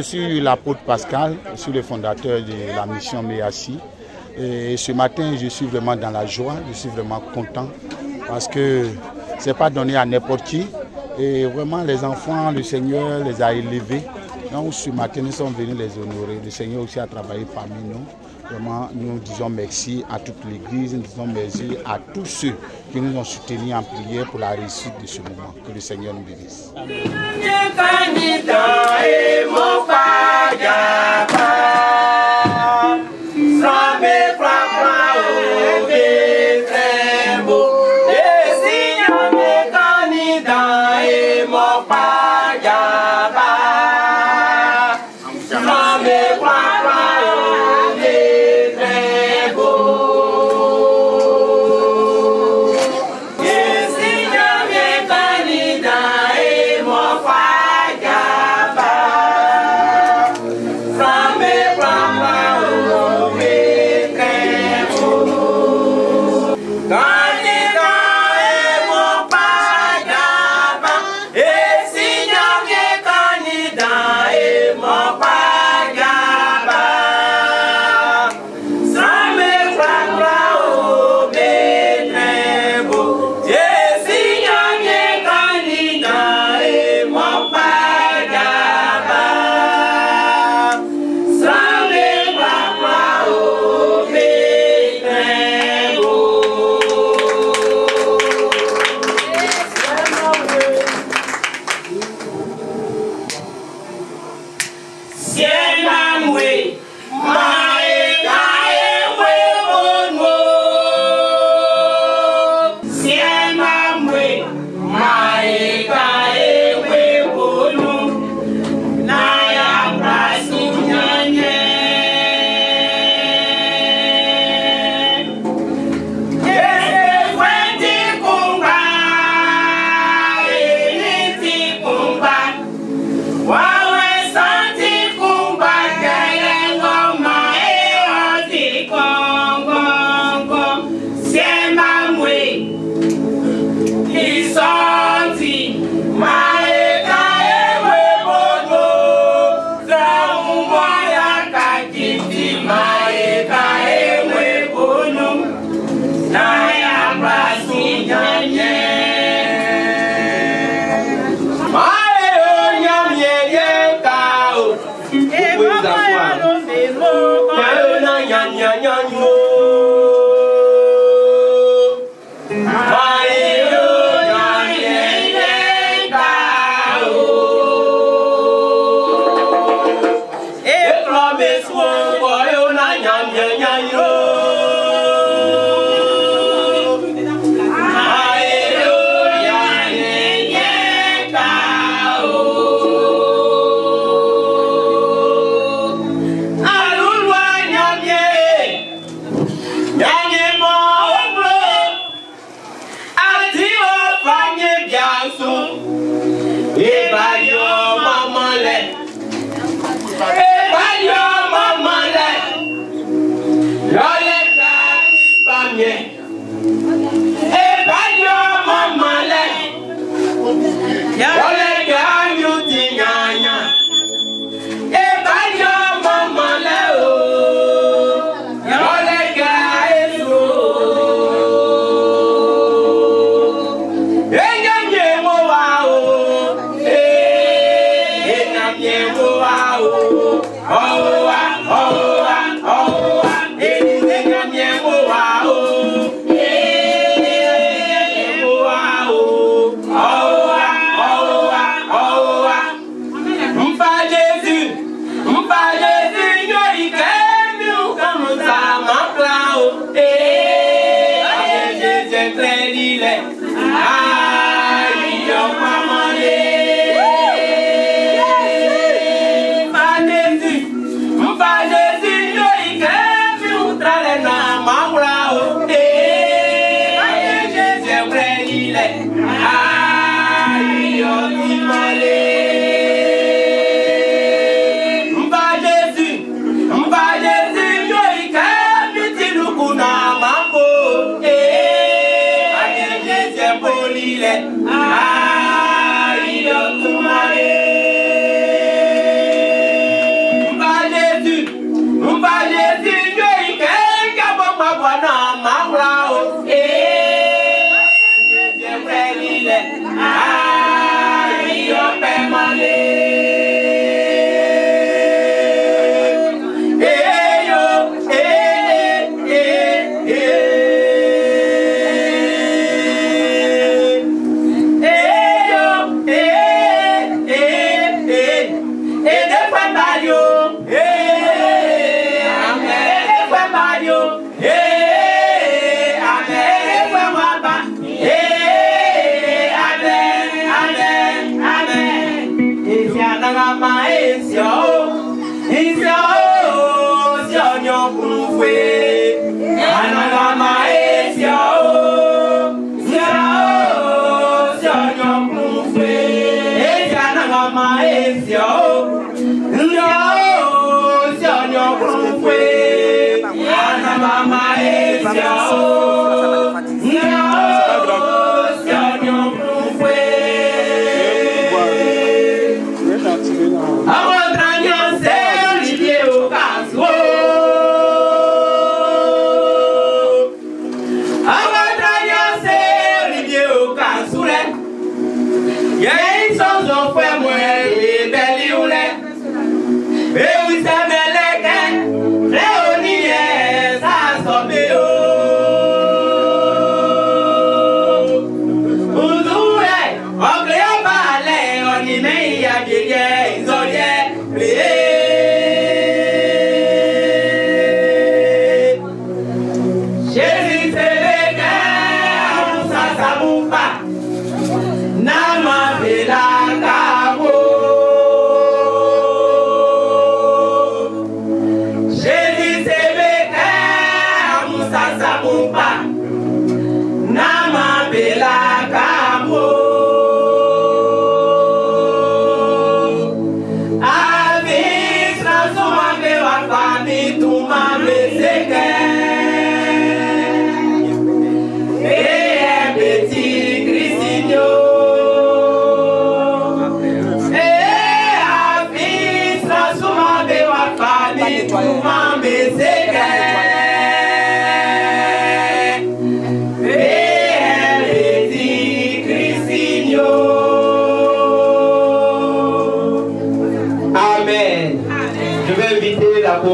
suis l'apôtre Pascal, je suis le fondateur de la mission MEACI. Et ce matin, je suis vraiment dans la joie, je suis vraiment content parce que ce n'est pas donné à n'importe qui. Et vraiment, les enfants, le Seigneur les a élevés. Donc ce matin, nous sommes venus les honorer. Le Seigneur aussi a travaillé parmi nous. Vraiment, nous disons merci à toute l'Église, nous disons merci à tous ceux qui nous ont soutenus en prière pour la réussite de ce moment. Que le Seigneur nous bénisse.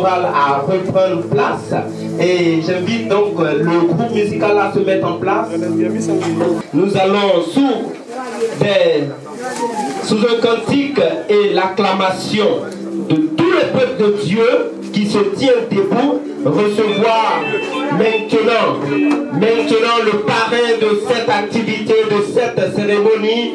À reprendre place et j'invite donc le groupe musical à se mettre en place. Nous allons sous un cantique et l'acclamation de tout le peuple de Dieu qui se tient debout recevoir maintenant le parrain de cette activité, de cette cérémonie.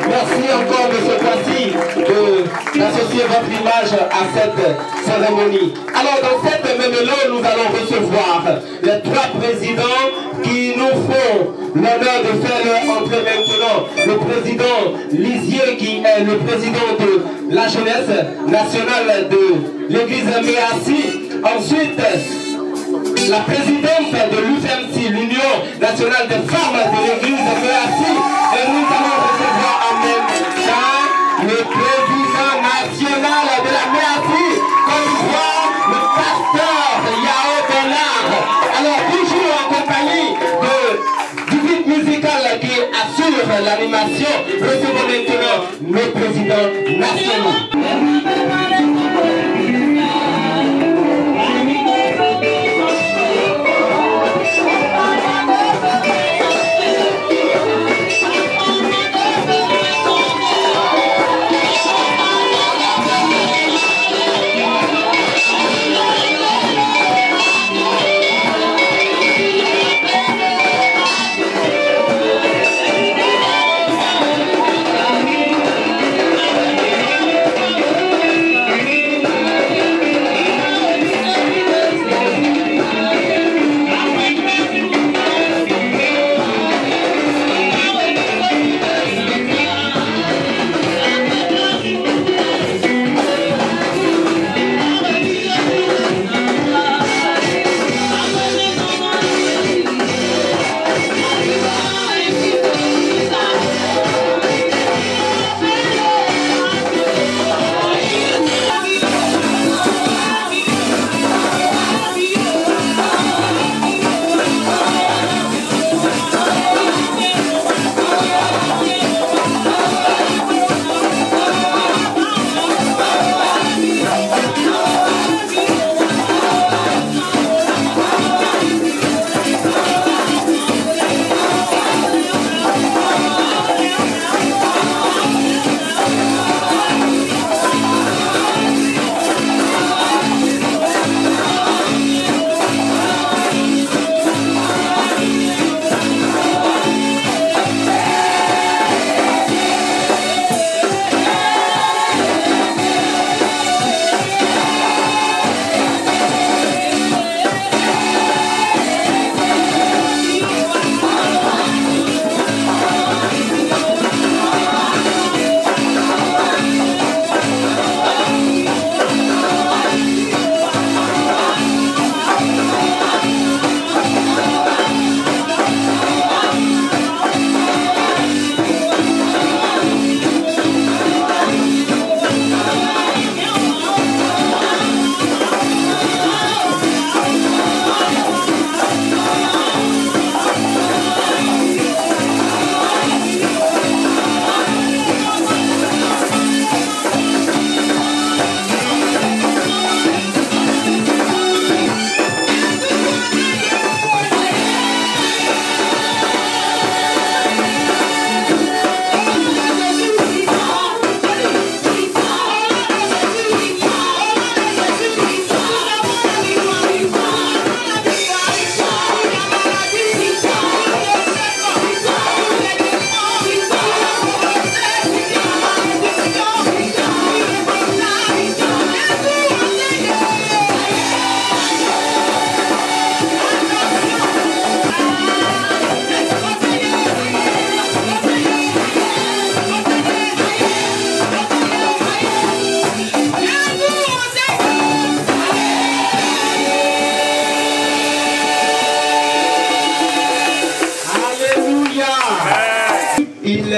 Merci encore de ce fois-ci d'associer votre image à cette cérémonie. Alors dans cette même élan, nous allons recevoir les trois présidents qui nous font l'honneur de faire leur entrée maintenant. Le président Lisier qui est le président de la jeunesse nationale de l'église Méassi. Ensuite, la présidente de l'UFMC, l'Union nationale des femmes de l'église Méassi. Et nous allons recevoir en même temps le président national de la Méassi, comme voit le pasteur Yao Bernard. Alors toujours en compagnie du groupe musical qui assure l'animation, recevons maintenant nos présidents nationaux.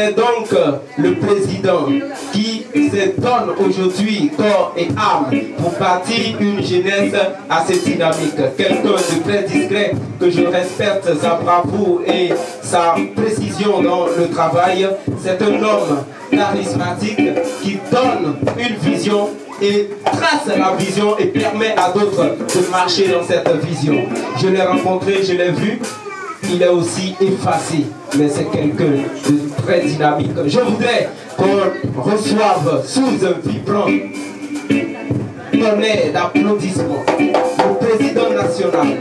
c'est donc le président qui se donne aujourd'hui corps et âme pour bâtir une jeunesse assez dynamique. Quelqu'un de très discret que je respecte sa bravoure et sa précision dans le travail. C'est un homme charismatique qui donne une vision et trace la vision et permet à d'autres de marcher dans cette vision. Je l'ai rencontré, je l'ai vu. Il est aussi effacé, mais c'est quelqu'un de très dynamique. Je voudrais qu'on reçoive sous un vibrant tonnerre d'applaudissements le président national,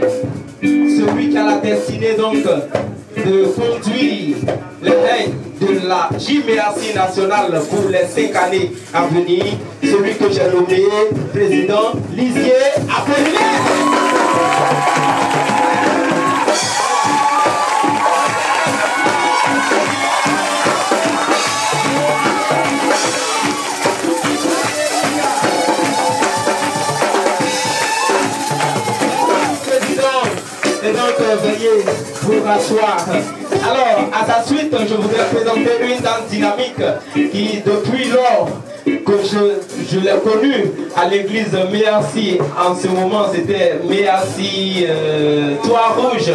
celui qui a la destinée donc de conduire le règne de la JMERCI nationale pour les 5 années à venir, celui que j'ai nommé président Lisier Apollinaire. Veuillez vous rasseoir. Alors, à sa suite, je voudrais présenter une dame dynamique qui, depuis lors que je l'ai connue à l'église MERCI, en ce moment c'était MERCI Toit Rouge,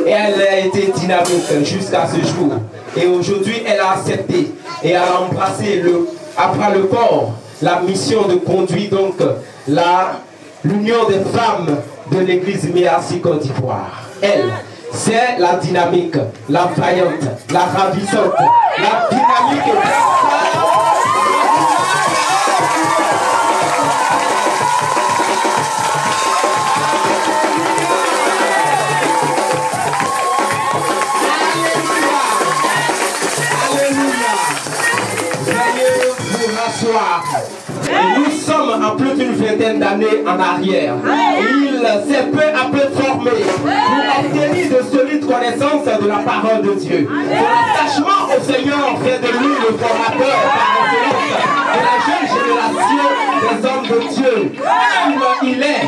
et elle a été dynamique jusqu'à ce jour. Et aujourd'hui, elle a accepté et a embrassé après le corps la mission de conduire donc l'union des femmes de l'église MERCI Côte d'Ivoire. Elle, c'est la dynamique, la vaillante, la ravissante, la dynamique. Alléluia. Veuillez vous rasseoir. Nous sommes en plus d'une vingtaine d'années en arrière. Il s'est peu à peu formé pour obtenir de solides connaissances de la parole de Dieu. Son attachement au Seigneur fait de lui le formateur par excellence de la jeune génération des hommes de Dieu. Comme il est,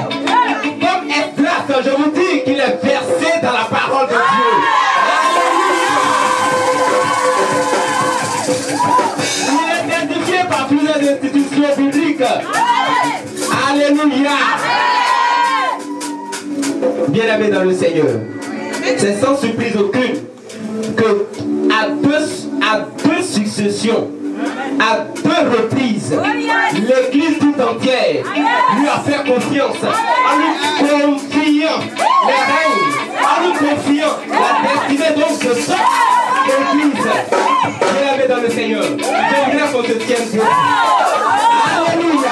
comme Esdras, je vous dis qu'il est versé dans la parole de Dieu. Il est identifié par plusieurs institutions bibliques. Alléluia. Bien-aimé dans le Seigneur, c'est sans surprise aucune que à deux successions, à deux reprises, l'église tout entière lui a fait confiance en lui confiant les règnes, en lui confiant la destinée donc de cette église. Bien-aimé dans le Seigneur, je voudrais qu'on se tienne debout. Alléluia.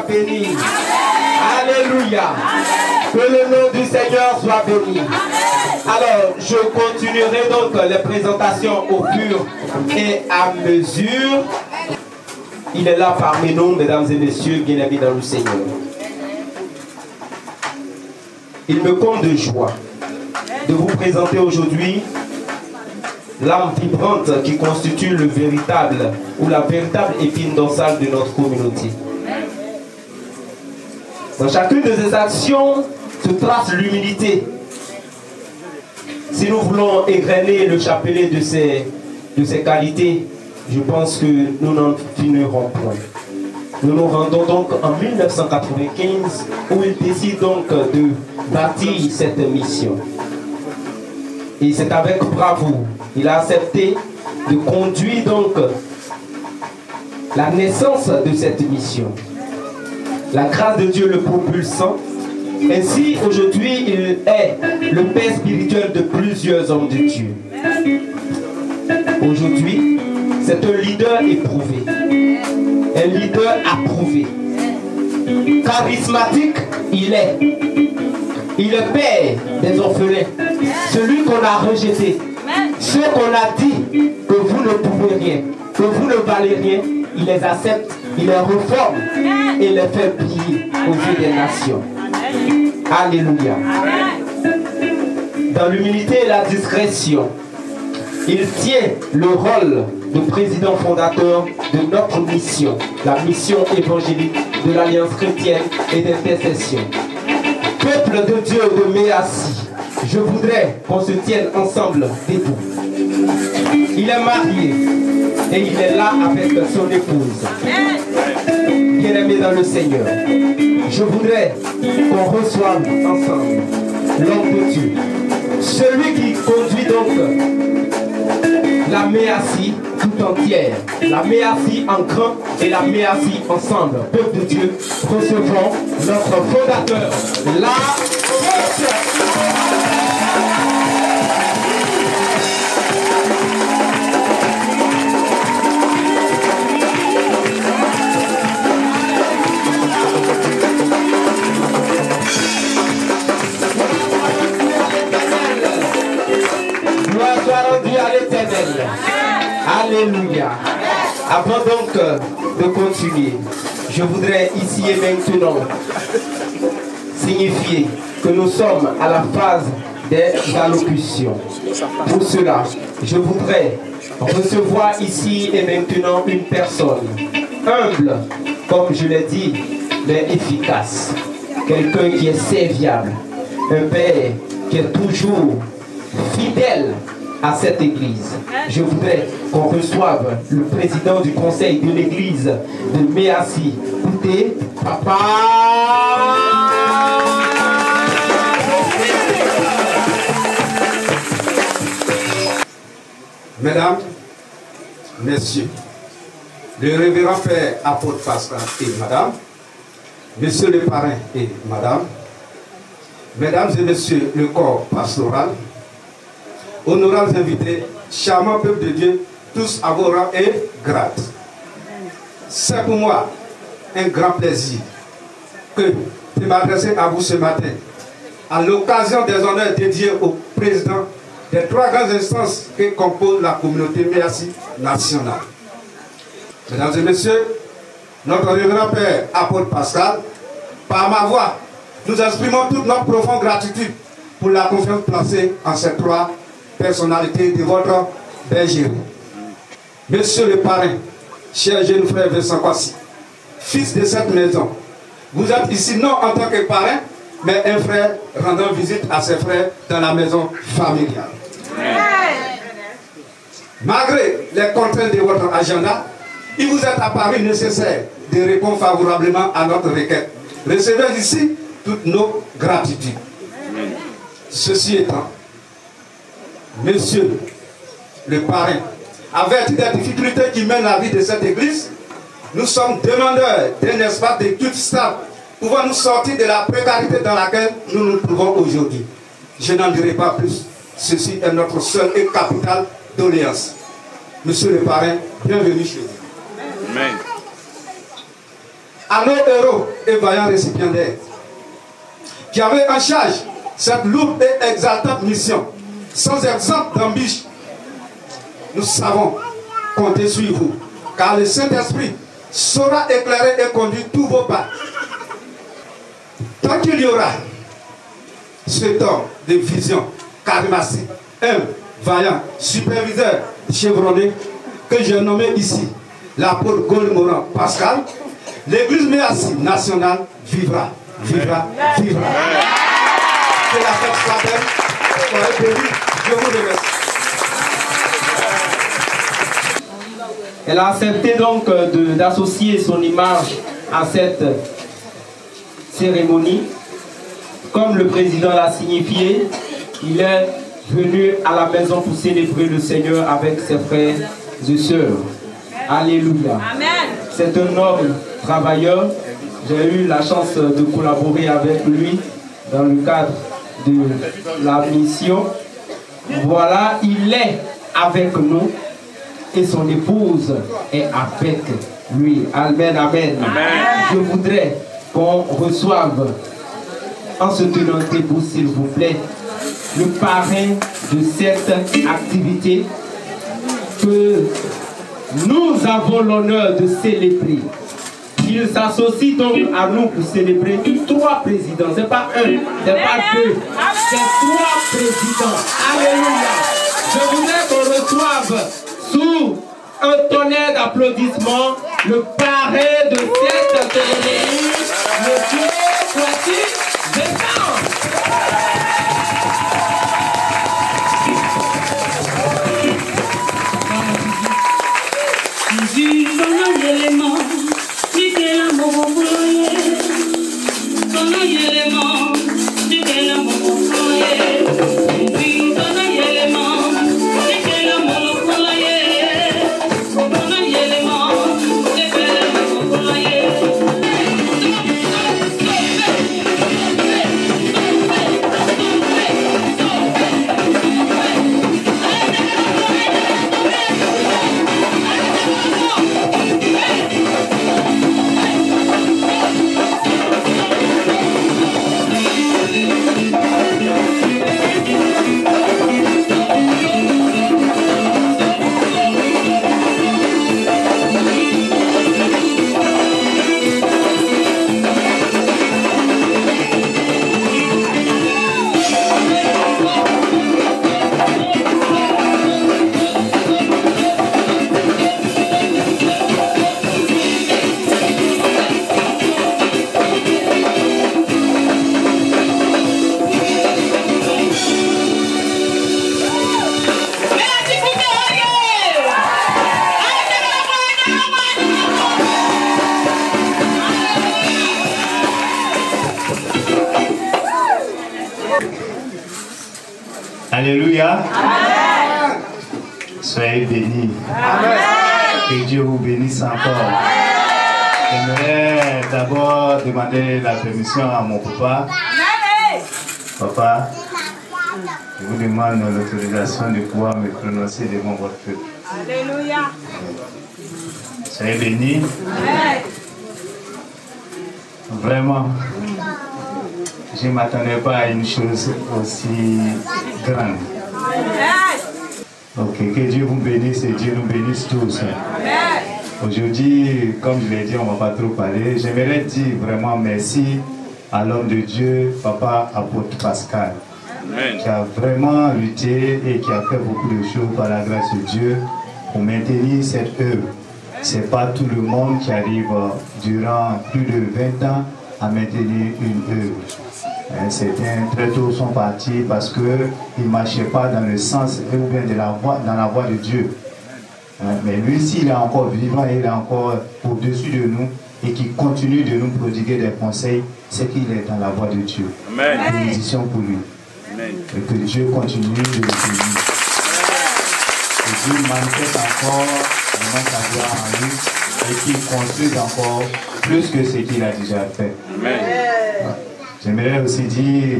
Béni. Alléluia. Que le nom du Seigneur soit béni. Alors, je continuerai donc les présentations au fur et à mesure. Il est là parmi nous, mesdames et messieurs, bien-aimés dans le Seigneur. Il me comble de joie de vous présenter aujourd'hui l'âme vibrante qui constitue le véritable ou la véritable épine dorsale de notre communauté. Dans chacune de ces actions se trace l'humilité. Si nous voulons égrener le chapelet de ces qualités, je pense que nous n'en finirons point. Nous nous rendons donc en 1995 où il décide donc de bâtir cette mission. Et c'est avec bravoure. Il a accepté de conduire donc la naissance de cette mission. La grâce de Dieu le propulsant. Ainsi, aujourd'hui, il est le père spirituel de plusieurs hommes de Dieu. Aujourd'hui, c'est un leader éprouvé. Un leader approuvé. Charismatique, il est. Il est père des orphelins. Celui qu'on a rejeté. Ceux qu'on a dit que vous ne pouvez rien, que vous ne valez rien. il les accepte, il les reforme et les fait briller aux yeux des nations. Alléluia. Dans l'humilité et la discrétion, il tient le rôle de président fondateur de notre mission, la mission évangélique de l'Alliance chrétienne et d'intercession. Peuple de Dieu de Méassi, je voudrais qu'on se tienne ensemble debout. Il est marié et il est là avec son épouse. Bien-aimé dans le Seigneur, je voudrais qu'on reçoive ensemble l'homme de Dieu. Celui qui conduit donc la Méassi tout entière, la Méassi en grand et la Méassi ensemble. Peuple de Dieu, recevons notre fondateur, la gloire soit rendue à l'Éternel. Alléluia. Avant donc de continuer, je voudrais ici et maintenant signifier que nous sommes à la phase des allocutions. Pour cela, je voudrais recevoir ici et maintenant une personne humble, comme je l'ai dit, mais efficace. Quelqu'un qui est serviable. Un père qui est toujours fidèle à cette église. Je voudrais qu'on reçoive le président du conseil de l'église de Méassi. Écoutez, papa. Mesdames, Messieurs, le révérend Père apôtre Pascal et Madame, Messieurs les parrains et Madame, Mesdames et Messieurs le corps pastoral, honorables invités, charmants peuple de Dieu, tous à vos rangs et grades. C'est pour moi un grand plaisir de m'adresser à vous ce matin, à l'occasion des honneurs dédiés au président des trois grandes instances qui composent la communauté Méassi nationale. Mesdames et Messieurs, notre révérend Père apôtre Pascal, par ma voix, nous exprimons toute notre profonde gratitude pour la confiance placée en ces trois personnalités de votre bergerie. Monsieur le parrain, cher jeune frère Vincent Kwasi, fils de cette maison, vous êtes ici non en tant que parrain, mais un frère rendant visite à ses frères dans la maison familiale. Malgré les contraintes de votre agenda, il vous est apparu nécessaire de répondre favorablement à notre requête. Recevez ici toutes nos gratitudes. Ceci étant, Monsieur le parrain, averti des difficultés qui mènent la vie de cette église, nous sommes demandeurs d'un espace de culte stable pouvant nous sortir de la précarité dans laquelle nous nous trouvons aujourd'hui. Je n'en dirai pas plus. Ceci est notre seule et capitale doléance. Monsieur le parrain, bienvenue chez vous. Amen. À nos héros et vaillants récipiendaires qui avaient en charge cette lourde et exaltante mission, sans exemple d'embûche, nous savons compter sur vous, car le Saint-Esprit saura éclairer et conduire tous vos pas. Tant qu'il y aura cet homme de vision charismatique, vaillant, superviseur, chevronné, que j'ai nommé ici l'apôtre Gaulle-Moran Pascal, l'église Méassi nationale vivra, vivra, vivra. Que la fête soit belle, soyez bénis, je vous remercie. Elle a accepté donc d'associer son image à cette cérémonie. Comme le président l'a signifié, il est venu à la maison pour célébrer le Seigneur avec ses frères et sœurs. Alléluia. C'est un homme travailleur. J'ai eu la chance de collaborer avec lui dans le cadre de la mission. Voilà, il est avec nous et son épouse est avec lui. Amen, amen. Je voudrais qu'on reçoive, en se tenant debout s'il vous plaît, le parrain de cette activité que nous avons l'honneur de célébrer. Ils s'associent donc à nous pour célébrer 3 présidents. Ce n'est pas 1, ce n'est pas 2, c'est 3 présidents. Alléluia. Je voudrais qu'on reçoive sous un tonnerre d'applaudissements le parrain de cette cérémonie, monsieur Kwasi Béchamp. Alléluia. Amen. Soyez bénis. Amen. Que Dieu vous bénisse encore. J'aimerais d'abord demander la permission à mon papa. Papa, je vous demande l'autorisation de pouvoir me prononcer devant votre peuple. Alléluia. Soyez bénis. Amen. Vraiment, je ne m'attendais pas à une chose aussi grande. Ok, que Dieu vous bénisse et Dieu nous bénisse tous. Aujourd'hui, comme je l'ai dit, on ne va pas trop parler. J'aimerais dire vraiment merci à l'homme de Dieu, Papa Apôtre Pascal, qui a vraiment lutté et qui a fait beaucoup de choses par la grâce de Dieu pour maintenir cette œuvre. Ce n'est pas tout le monde qui arrive durant plus de 20 ans à maintenir une œuvre. Certains très tôt sont partis parce qu'ils ne marchaient pas dans le sens ou bien dans la voie de Dieu. Mais lui, s'il est encore vivant, il est encore au-dessus de nous et qui continue de nous prodiguer des conseils, c'est qu'il est dans la voie de Dieu. Amen. Bénédiction pour lui. Amen. Et que Dieu continue de le bénir. Que Dieu manifeste encore vraiment sa gloire en lui et qu'il construise encore plus que ce qu'il a déjà fait. Amen. J'aimerais aussi dire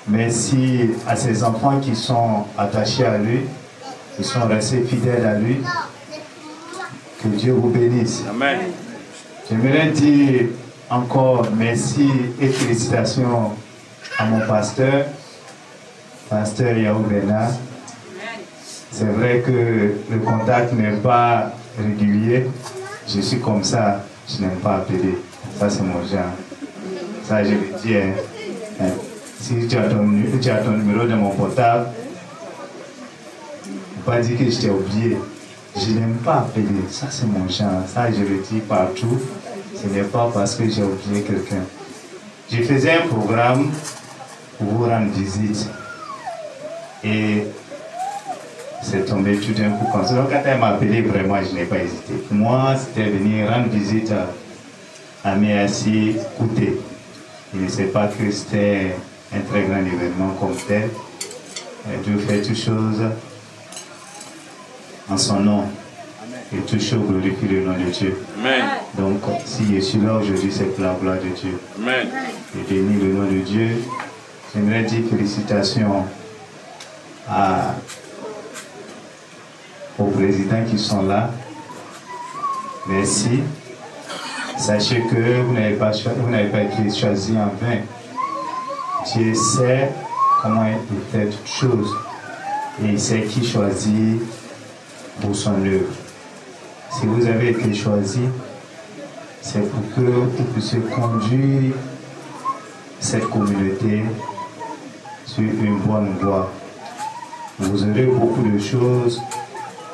merci à ces enfants qui sont attachés à lui, qui sont restés fidèles à lui. Que Dieu vous bénisse. Amen. J'aimerais dire encore merci et félicitations à mon pasteur, pasteur Yahou Bernard. C'est vrai que le contact n'est pas régulier. Je suis comme ça, je n'aime pas appeler. Ça, c'est mon genre. Ça, je le dis. Si tu as ton numéro de mon portable, ne pas dire que je t'ai oublié. Je n'aime pas appeler. Ça, c'est mon genre. Ça, je le dis partout. Ce n'est pas parce que j'ai oublié quelqu'un. Je faisais un programme pour vous rendre visite. Et c'est tombé tout d'un coup comme ça. Donc, quand elle m'a appelé, vraiment, je n'ai pas hésité. Moi, c'était venir rendre visite à Méassi Kouté. Je ne sais pas que c'était un très grand événement comme tel. Dieu fait toutes choses en son nom. Et toutes choses glorifient le nom de Dieu. Amen. Donc, si je suis là aujourd'hui, c'est pour la gloire de Dieu. Amen. Et bénis le nom de Dieu. J'aimerais dire félicitations aux présidents qui sont là. Merci. Sachez que vous n'avez pas été choisi en vain. Dieu sait comment il fait toutes choses. Et il sait qui choisit pour son œuvre. Si vous avez été choisi, c'est pour que vous puissiez conduire cette communauté sur une bonne voie. Vous aurez beaucoup de choses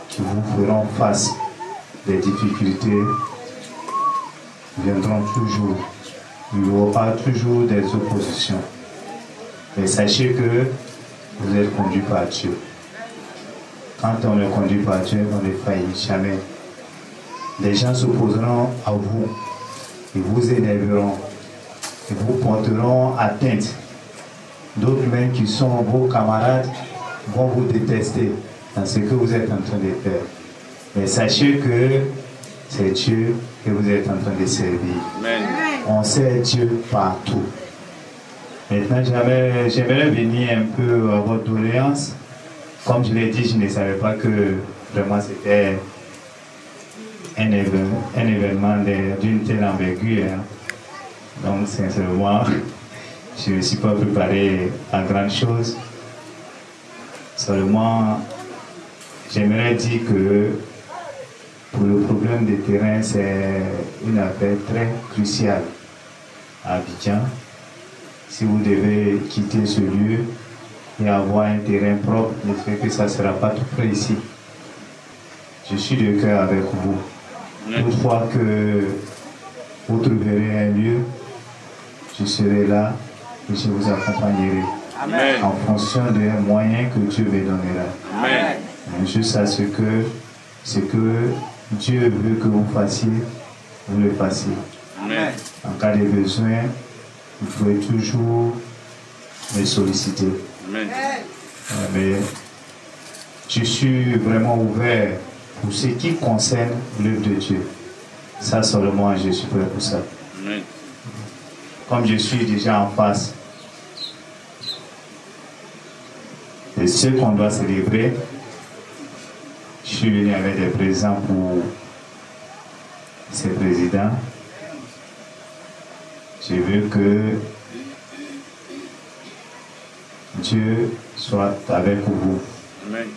qui vous feront face. Les difficultés viendront toujours. Il y aura toujours des oppositions. Mais sachez que vous êtes conduit par Dieu. Quand on est conduit par Dieu, on ne faillit jamais. Les gens s'opposeront à vous. Ils vous énerveront. Ils vous porteront atteinte. D'autres même qui sont vos camarades vont vous détester dans ce que vous êtes en train de faire. Mais sachez que c'est Dieu que vous êtes en train de servir. Amen. On sait Dieu partout. Maintenant, j'aimerais venir un peu à votre doléance. Comme je l'ai dit, je ne savais pas que vraiment c'était un événement d'une telle envergure. Donc, sincèrement, je ne me suis pas préparé à grand chose. Seulement, j'aimerais dire que pour le problème des terrains, c'est une affaire très cruciale à Abidjan. Si vous devez quitter ce lieu et avoir un terrain propre, j'espère que ça ne sera pas tout près ici. Je suis de cœur avec vous. Toutefois que vous trouverez un lieu, je serai là et je vous accompagnerai. Amen. En fonction des moyens que Dieu me donnera. Amen. Juste à ce que Dieu veut que vous fassiez, vous le fassiez. Amen. En cas de besoin, vous pouvez toujours me solliciter. Amen. Mais je suis vraiment ouvert pour ce qui concerne l'œuvre de Dieu. Ça seulement, je suis prêt pour ça. Amen. Comme je suis déjà en face de ce qu'on doit célébrer, je suis venu avec des présents pour ces présidents. Je veux que Dieu soit avec vous. Amen.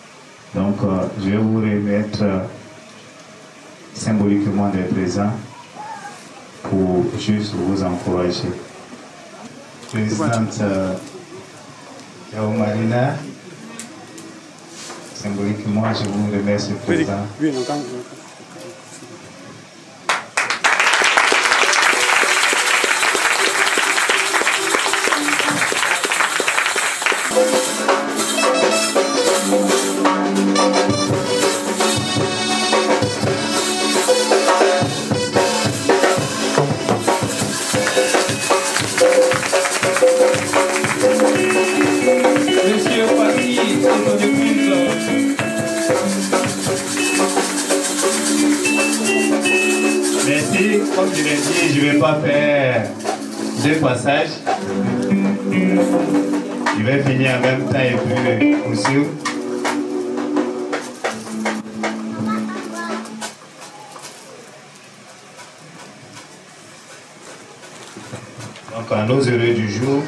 Donc, je vais vous remettre symboliquement des présents pour juste vous encourager. Présidente Yao Marina, symboliquement, je vous remets ce présent. Comme je l'ai dit, je ne vais pas faire deux passages. Je vais finir en même temps et puis aussi. Donc, en nos heureux du jour,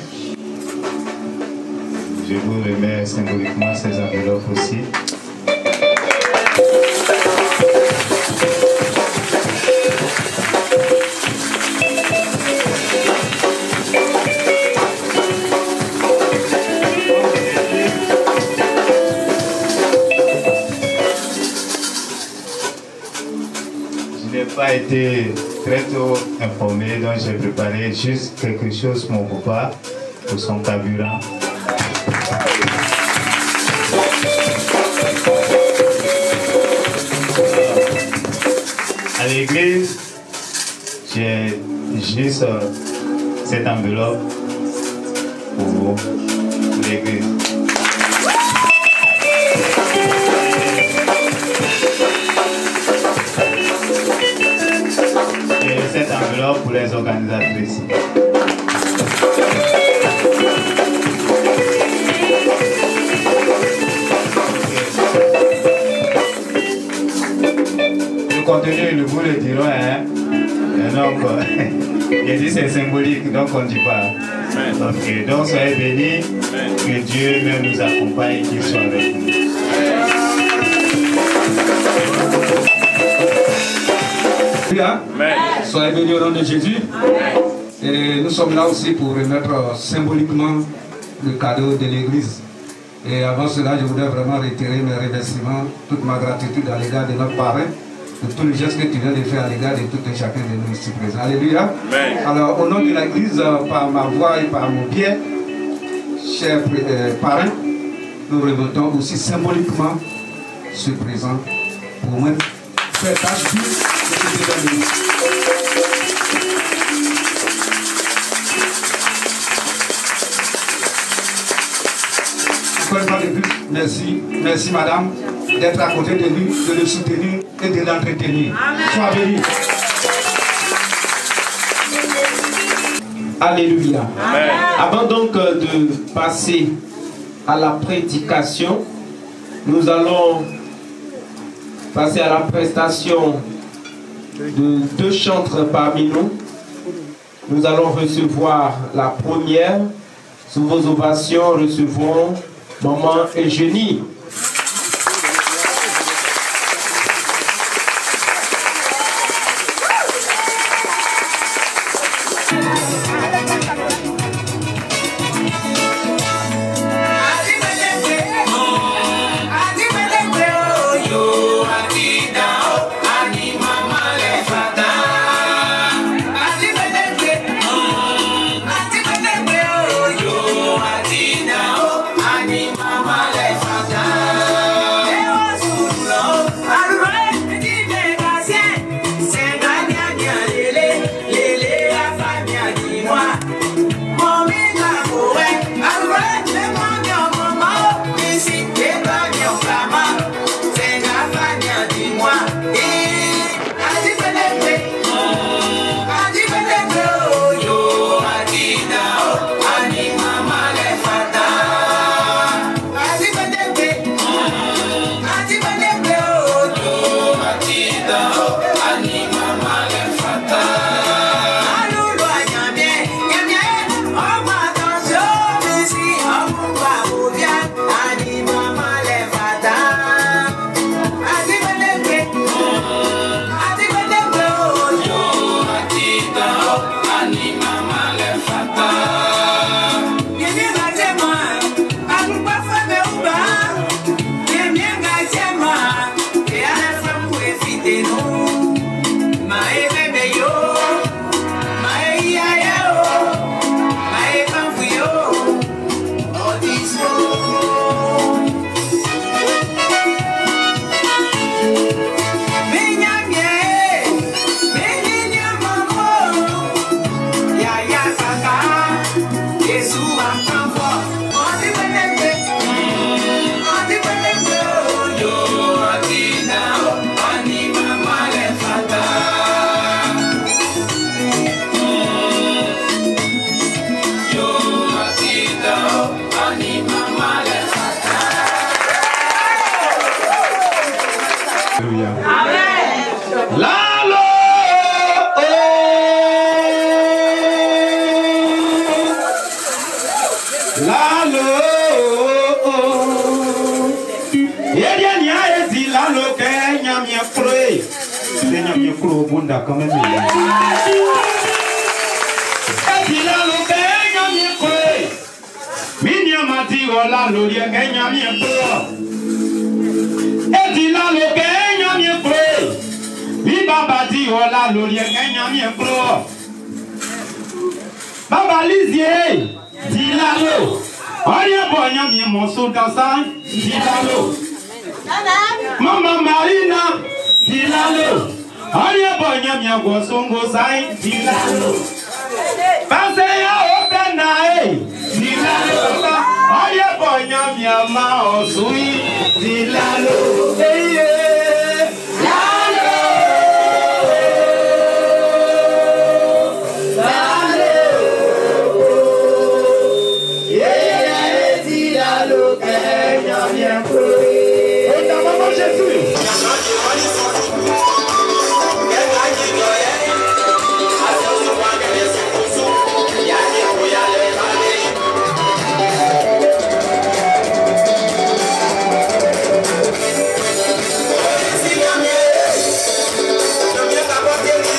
je vous remets symboliquement ces enveloppes aussi. Pas été très tôt informé, donc j'ai préparé juste quelque chose pour mon papa, pour son carburant. À l'église, j'ai juste cette enveloppe pour l'église. Cette enveloppe pour les organisatrices. Le contenu, nous vous le dirons, hein. Donc, il dit c'est symbolique, donc on ne dit pas. Okay. Donc soyez bénis, que Dieu même nous accompagne et qu'il soit avec nous. Alléluia. Amen. Soyez bénis au nom de Jésus. Et nous sommes là aussi pour remettre symboliquement le cadeau de l'église. Et avant cela, je voudrais vraiment retirer mes remerciements, toute ma gratitude à l'égard de notre parrain, de tous les gestes que tu viens de faire à l'égard de tout et chacun de nous ici présents. Alléluia. Amen. Alors, au nom de l'église, par ma voix et par mon biais, chers parrains, nous remettons aussi symboliquement ce présent pour moi faire tâche de l'église. Encore une fois de plus, merci, merci madame d'être à côté de lui, de le soutenir et de l'entretenir. Sois béni. Alléluia. Amen. Avant donc de passer à la prédication, nous allons passer à la prestation de 2 chantres parmi nous. Nous allons recevoir la première. Sous vos ovations, recevrons Maman Eugénie. Quand même. Baba Lisier, dis-la-le. Oye bonya mi monso dansa, dis-la-le. Maman Marina, dis-la-le. Oye bonya mi agosongo sai, dis-la-le. Paseya openae, dis-la-le. Oye bonya mi ama osui, dis-la-le. Thank you.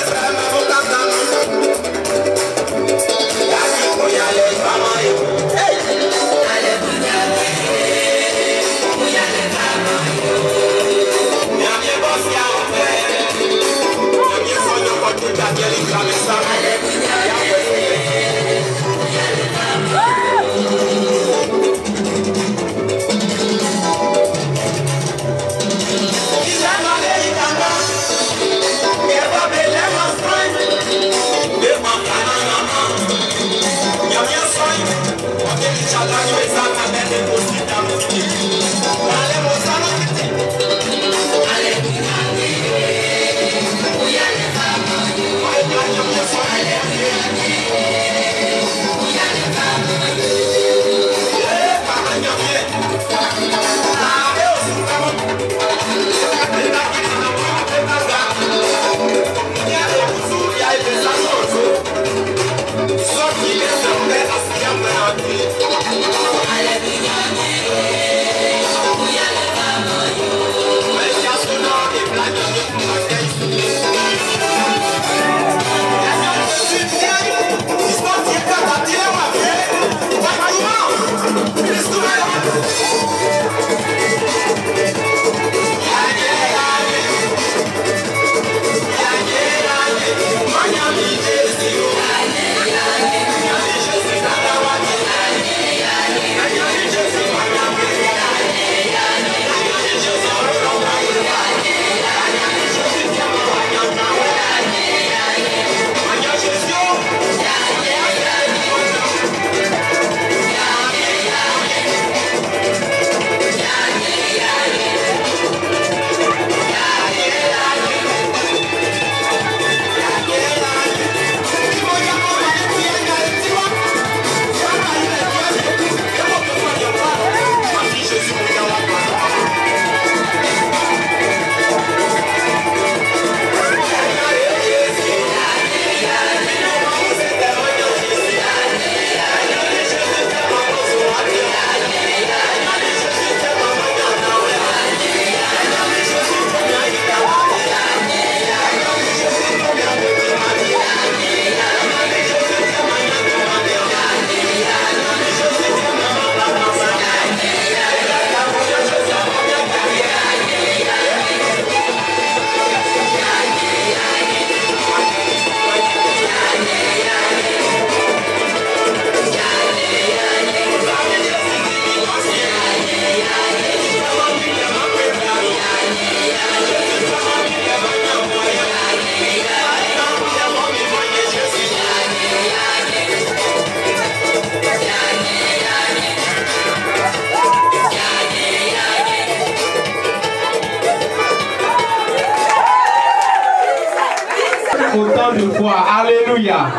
Autant de fois, alléluia.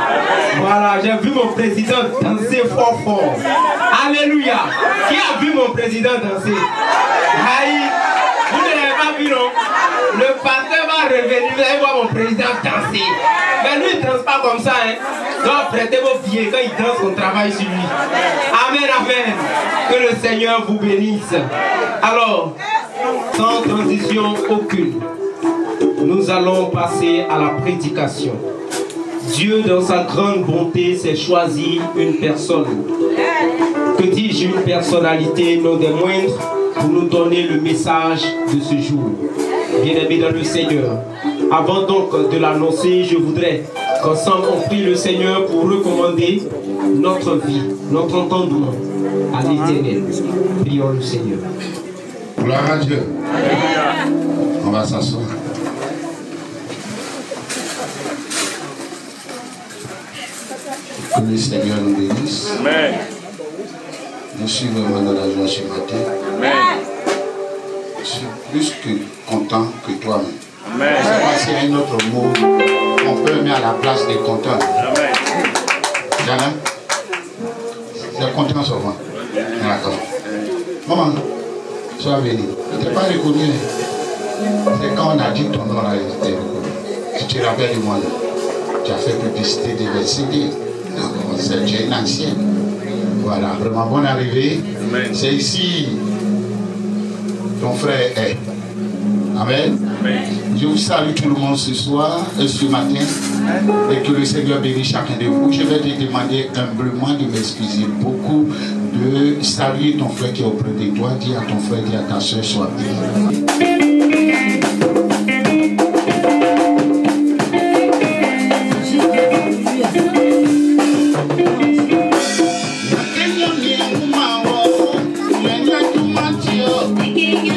Voilà, j'ai vu mon président danser fort fort. Alléluia. Qui a vu mon président danser? Aïe, vous ne l'avez pas vu, non? Le pasteur va revenir, vous allez voir mon président danser. Mais lui, il ne danse pas comme ça, hein. Donc prêtez vos billets, quand il danse, on travaille sur lui. Amen, amen. Que le Seigneur vous bénisse. Alors, sans transition aucune, nous allons passer à la prédication. Dieu, dans sa grande bonté, s'est choisi une personne. Que dis-je, une personnalité, non des moindres, pour nous donner le message de ce jour. Bien-aimés dans le Seigneur, avant donc de l'annoncer, je voudrais qu'ensemble on prie le Seigneur pour recommander notre vie, notre entendement à l'Éternel. Prions le Seigneur. Gloire à Dieu. On va s'asseoir. Que le Seigneur nous bénisse. Amen. Je suis vraiment dans la joie ce matin. Amen. Je suis plus que content que toi-même. Amen. Je ne sais pas s'il y a un autre mot qu'on peut mettre à la place des contents. Amen. Jana, c'est content sur moi. D'accord. Maman, sois béni. Je ne t'ai pas reconnu. C'est quand on a dit ton nom là, je t'ai reconnu. Tu te rappelles de moi là. Tu as fait publicité des CD. Tu es une ancienne. Voilà, vraiment bonne arrivée. C'est ici ton frère est. Amen. Amen. Je vous salue tout le monde ce soir et ce matin. Et que le Seigneur bénisse chacun de vous. Je vais te demander humblement de m'excuser beaucoup, de saluer ton frère qui est auprès de toi. Dis à ton frère, dis à ta soeur, sois béni. Yeah.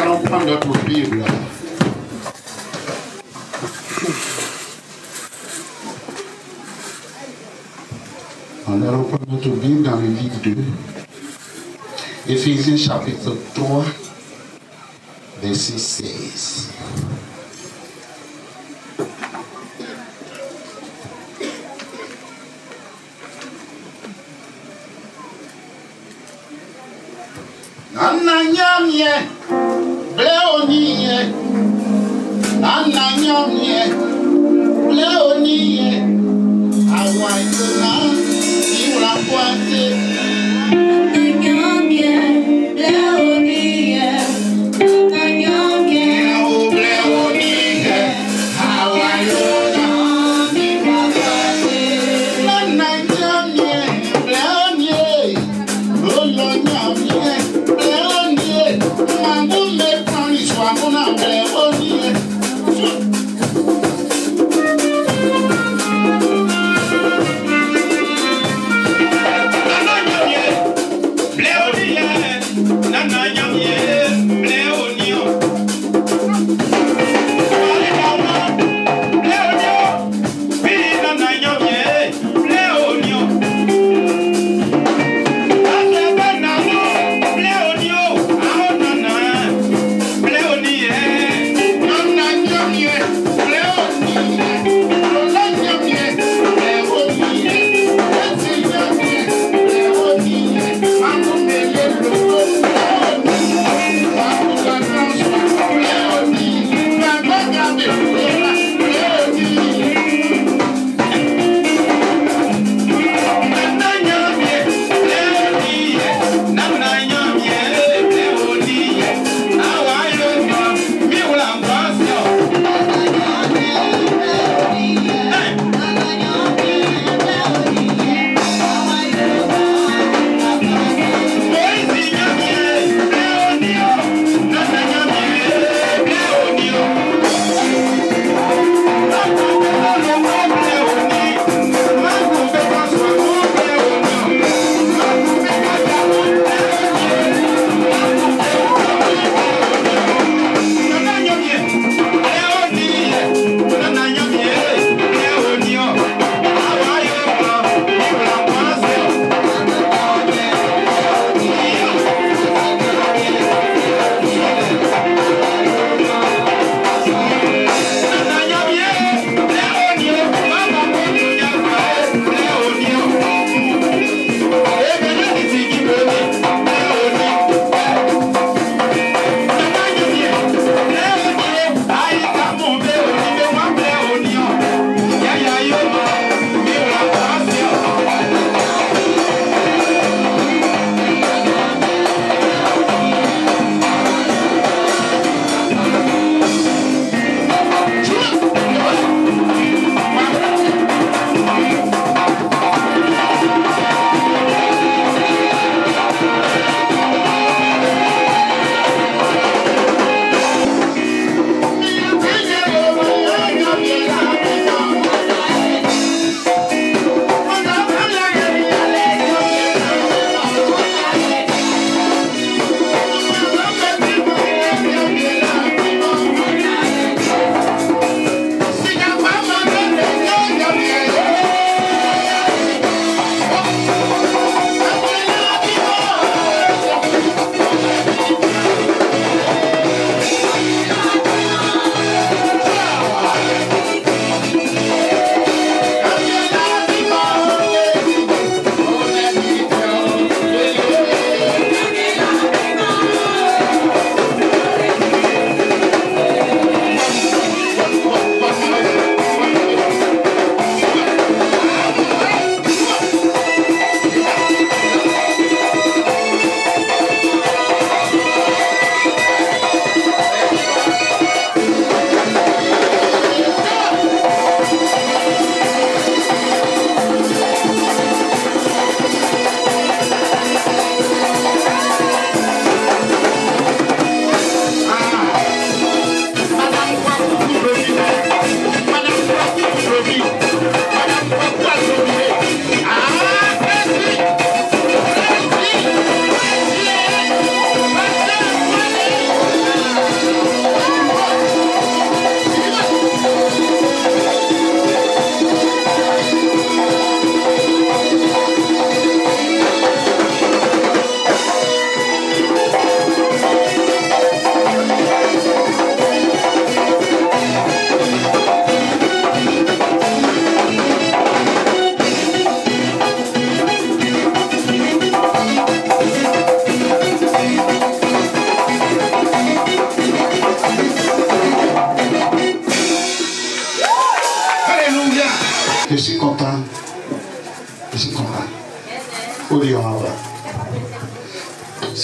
allons prendre notre Bible. On allons prendre notre Bible dans le livre 2. Éphésiens chapitre 3, verset 16. Nananyamye, bleoniye, nananyamye, bleoniye, awayona, iurakwate. Nananyamye, bleoniye, nananyamye, bleoniye, awayona, iurakwate. Nananyamye, bleoniye, olonyamye. Nananyamye,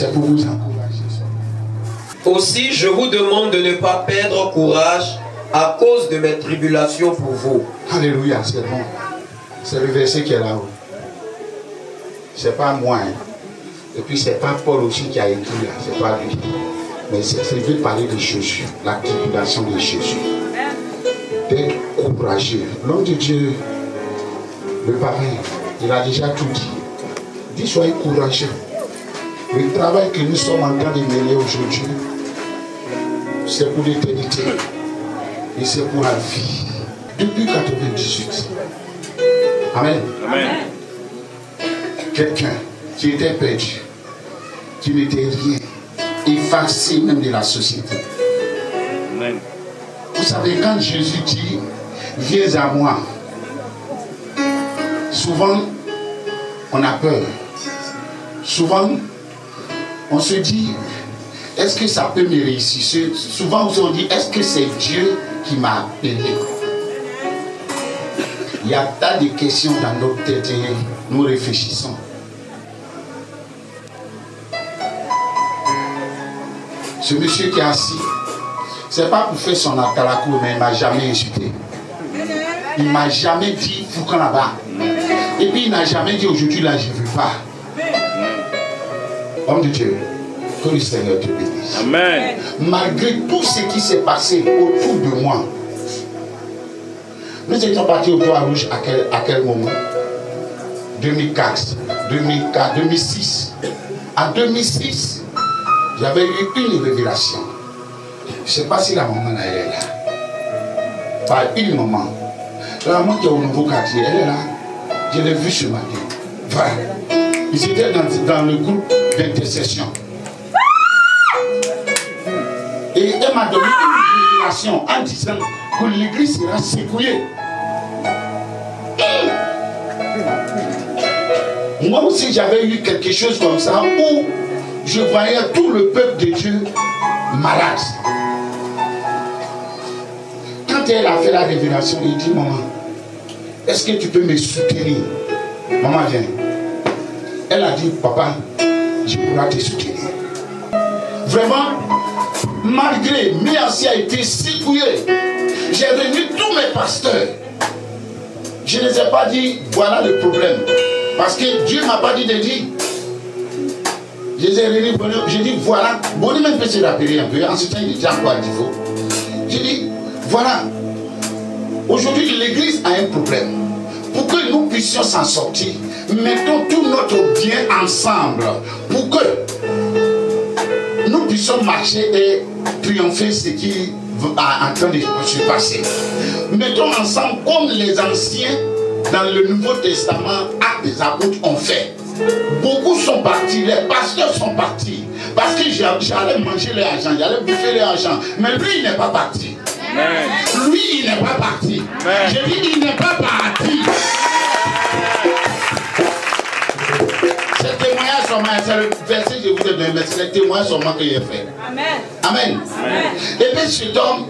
C'est pour vous encourager. Aussi, je vous demande de ne pas perdre courage à cause de mes tribulations pour vous. Alléluia, c'est bon. C'est le verset qui est là-haut. C'est pas moi. Hein. Et puis c'est pas Paul aussi qui a écrit là. C'est pas lui. Mais c'est veut parler de Jésus. La tribulation de Jésus. D'être courageux. L'homme de Dieu, le parrain, il a déjà tout dit. Il dit soyez courageux. Le travail que nous sommes en train de mener aujourd'hui, c'est pour l'éternité. Et c'est pour la vie. Depuis 98. Amen. Amen. Quelqu'un qui était perdu, qui n'était rien, effacé même de la société. Amen. Vous savez, quand Jésus dit viens à moi, souvent on a peur. Souvent on se dit est-ce que ça peut me réussir? Souvent on dit est-ce que c'est Dieu qui m'a appelé? Il y a tas de questions dans notre tête et nous réfléchissons. Ce monsieur qui est assis, c'est pas pour faire son atalakou, mais il ne m'a jamais insulté. Il ne m'a jamais dit Foucan là-bas. Et puis il n'a jamais dit aujourd'hui là je ne veux pas. Homme de Dieu, que le Seigneur te bénisse. Amen. Malgré tout ce qui s'est passé autour de moi, nous étions partis au Toit Rouge à quel moment? 2004, 2006. En 2006, j'avais eu une révélation. Je ne sais pas si la maman là, elle est là. Par une maman. La maman qui est au nouveau quartier, elle est là. Je l'ai vue ce matin. Voilà. Ils étaient dans le groupe d'intercession. Et elle m'a donné une révélation en disant que l'église sera secouée. Moi aussi j'avais eu quelque chose comme ça où je voyais tout le peuple de Dieu malade. Quand elle a fait la révélation, il dit maman, est-ce que tu peux me soutenir? Maman viens. Elle a dit papa, je pourrai te soutenir. Vraiment, malgré Miasi a été secoué, j'ai réuni tous mes pasteurs. Je ne les ai pas dit voilà le problème. Parce que Dieu ne m'a pas dit de dire. Je les ai réunis, j'ai dit voilà. Bon, même peut se rappeler un peu. Ensuite, il dit encore à niveau. J'ai dit voilà. Aujourd'hui, l'église a un problème. Pour que nous puissions s'en sortir, mettons tout notre bien ensemble. Pour que nous puissions marcher et triompher ce qui est en train de se passer. Mettons ensemble comme les anciens dans le Nouveau Testament, Actes des Apôtres ont fait. Beaucoup sont partis, les pasteurs sont partis. Parce que j'allais manger leur argent, j'allais bouffer leur argent. Mais lui, il n'est pas parti. Amen. Lui, il n'est pas parti. J'ai dit, il n'est pas parti. C'est témoignage seulement, c'est le verset que je vous ai donné, mais c'est le témoignage seulement que j'ai fait. Amen. Amen. Amen. Et puis cet homme,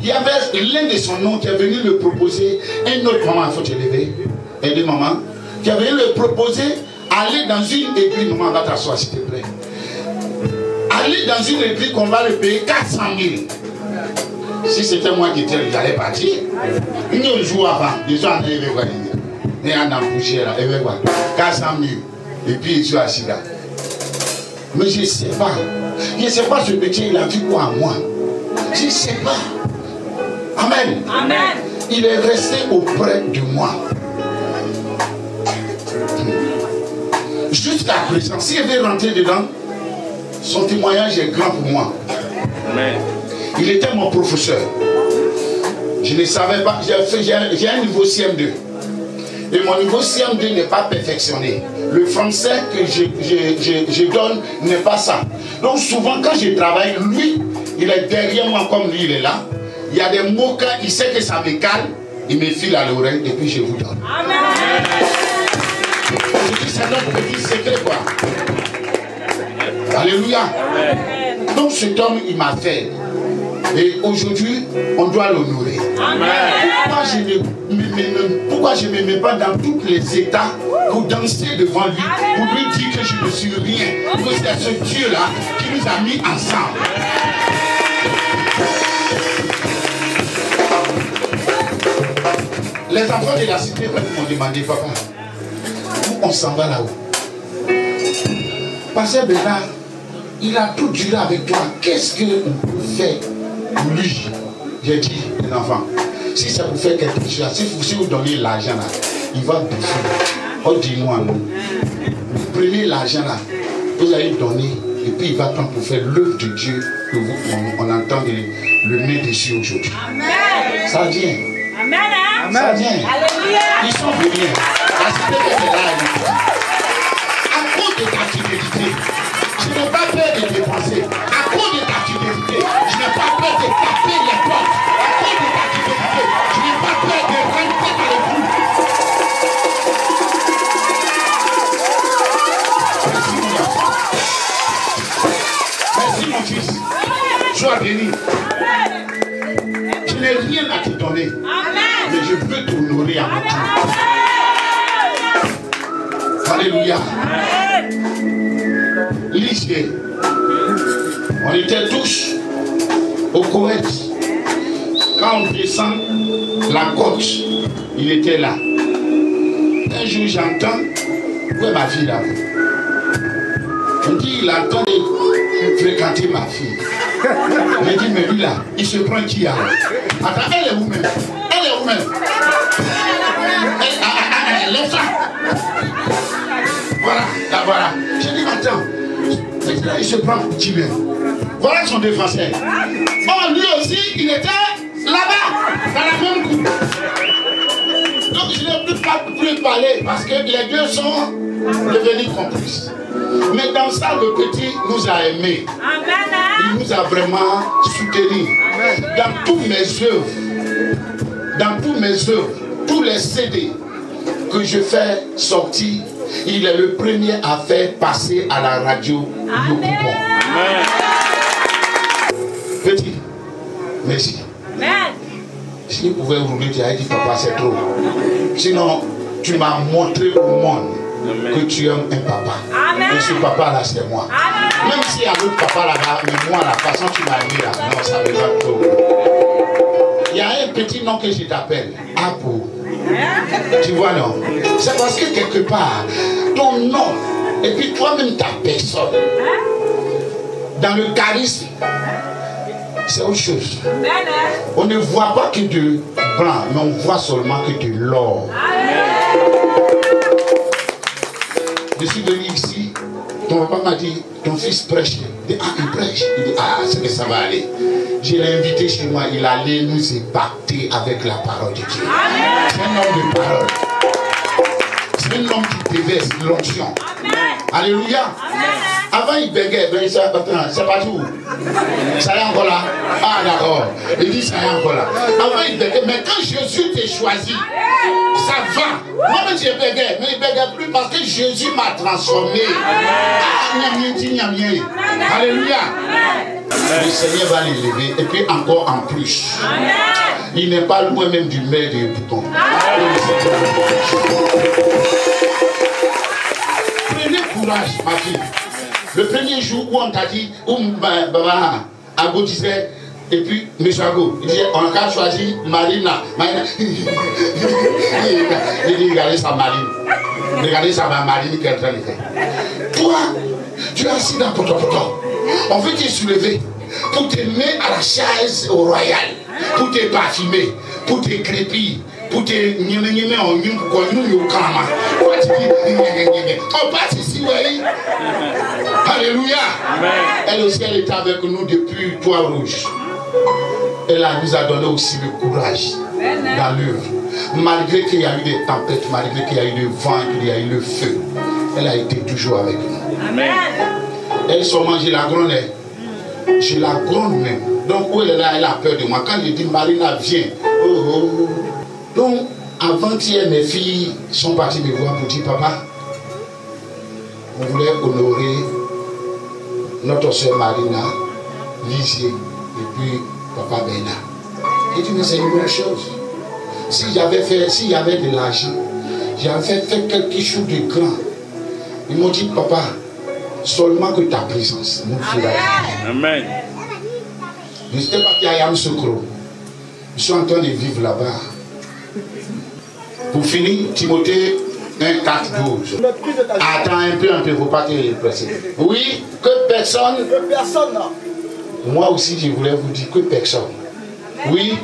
il y avait l'un de son nom qui est venu le proposer, un autre maman, il faut te lever, et deux mamans, qui est venu le proposer, aller dans une église, maman va t'asseoir s'il te plaît. Aller dans une église qu'on va le payer 400 000. Si c'était moi qui étais, j'allais partir. Il y a un jour avant, les gens allaient voir. Il y a un embouché là, 400 000. Et puis ils sont assis là. Mais je ne sais pas. Je ne sais pas ce métier, il a vu quoi à moi. Je ne sais pas. Amen. Amen. Il est resté auprès de moi. Jusqu'à présent, s'il veut rentrer dedans, son témoignage est grand pour moi. Amen. Il était mon professeur. Je ne savais pas, j'ai un niveau CM2. Et mon niveau CM2 n'est pas perfectionné. Le français que je donne n'est pas ça. Donc souvent quand je travaille, lui, il est derrière moi comme lui, il est là. Il y a des mots quand il sait que ça me calme, il me file à l'oreille et puis je vous donne. Amen. Je dis c'est notre petit secret quoi. Alléluia. Amen. Donc cet homme, il m'a fait. Et aujourd'hui, on doit l'honorer. Pourquoi je ne me mets pas dans tous les états pour danser devant lui, pour lui dire que je ne suis rien, que c'est ce Dieu-là qui nous a mis ensemble. Les enfants de la cité m'ont demandé, papa, on s'en va là-haut. Pasteur Bernard, il a tout duré avec toi. Qu'est-ce qu'on peut faire pour lui? J'ai dit, les enfants, si ça vous fait quelque chose, si vous donnez l'argent là, il va bouffer. Oh, dis-nous à nous. Prenez l'argent là, vous allez donner, et puis il va prendre pour faire l'œuvre de Dieu que on entend le mettre dessus aujourd'hui. Ça vient. Amen. Ça vient. Alléluia. Ils sont venus. La cité est là. À cause de ta fidélité, je n'ai pas peur de dépenser. À cause de ta fidélité, je n'ai pas peur de taper les portes. À cause de ta fidélité, je n'ai pas peur de rentrer dans le trou. Merci mon fils. Sois béni. Je n'ai rien à te donner. Mais je veux t'honorer à mon tour. Alléluia. Lycée. On était tous au Koweït. Quand on descend la côte, il était là. Un jour j'entends, où est ma fille là? On dit il entend de fréquenter ma fille. Je dis mais lui là, il se prend qui là? Attends, elle est où même? Elle est où même? Elle est ça. Voilà, là voilà. Je dis attends, il se prend qui même? Voilà son défenseur. Oh lui aussi, il était là-bas, dans la même coupe. Donc je n'ai plus parler parce que les deux sont devenus complices. Mais dans ça, le petit nous a aimés. Il nous a vraiment soutenus. Dans toutes mes œuvres, tous les CD que je fais sortir, il est le premier à faire passer à la radio Yopougon. Petit, merci. Si tu pouvais rouler, tu as dit papa, c'est trop. Sinon, tu m'as montré au monde que tu aimes un papa. Et ce papa là, c'est moi. Même s'il y a l'autre papa là-bas, mais moi, la façon que tu m'as mis là, non, ça me va trop. Il y a un petit nom que je t'appelle, Apo. Tu vois, non? C'est parce que quelque part, ton nom, et puis toi-même ta personne, dans le charisme, c'est autre chose. On ne voit pas que de blanc, mais on voit seulement que de l'or. Je suis venu ici, ton papa m'a dit, ton fils prêche. Il dit, ah, il prêche. Il dit, ah, c'est que ça va aller. Je l'ai invité chez moi, il allait nous épater avec la parole de Dieu. C'est un homme de parole. C'est un homme qui déverse l'onction. Alléluia. Avant il bégayait, ben, c'est pas tout. Ça y est encore là. Ah d'accord. Il dit ça y est encore là. Avant il bégayait, mais quand Jésus t'a choisi, ça va. Moi-même je bégayais, mais il ne bégayait plus parce que Jésus m'a transformé. Alléluia. Le Seigneur va l'élever et puis encore en plus. Il n'est pas loin même du maire de Bouton. Prenez courage, ma fille. Le premier jour où on t'a dit, où Baba Ago disait, et puis M. Ago, il disait, on a choisi Marina. Il dit, regardez sa Marine. Regardez sa Marine qui est en train de faire. Toi, tu es assis dans ton poto. On veut te soulever pour te mettre à la chaise au royal, pour te parfumer, pour te crépir, pour te on passe ici, oui. Alléluia. Elle aussi, elle est avec nous depuis Trois-Rouges. Elle nous a donné aussi le courage dans l'œuvre. Malgré qu'il y a eu des tempêtes, malgré qu'il y a eu le vent, qu'il y a eu le feu, elle a été toujours avec nous. Amen. Elle s'est mangé la gronde. Je la gronde même. Donc où elle est là, elle a peur de moi. Quand je dis Marina, viens. Oh. Donc avant-hier, mes filles sont parties me voir pour dire papa, on voulait honorer notre soeur Marina, Lisier et puis papa Bernard. J'ai dit mais c'est une bonne chose. S'il y avait de l'argent, J'avais fait quelque chose de grand. Ils m'ont dit, papa, seulement que ta présence nous fera. Amen. Je n'étais pas à Yamoussoukro. Je suis en train de vivre là-bas. Pour finir, Timothée 1, 4, 12. Attends un peu, il ne faut pas te presser. Oui, que personne. Moi aussi, je voulais vous dire que personne. Oui.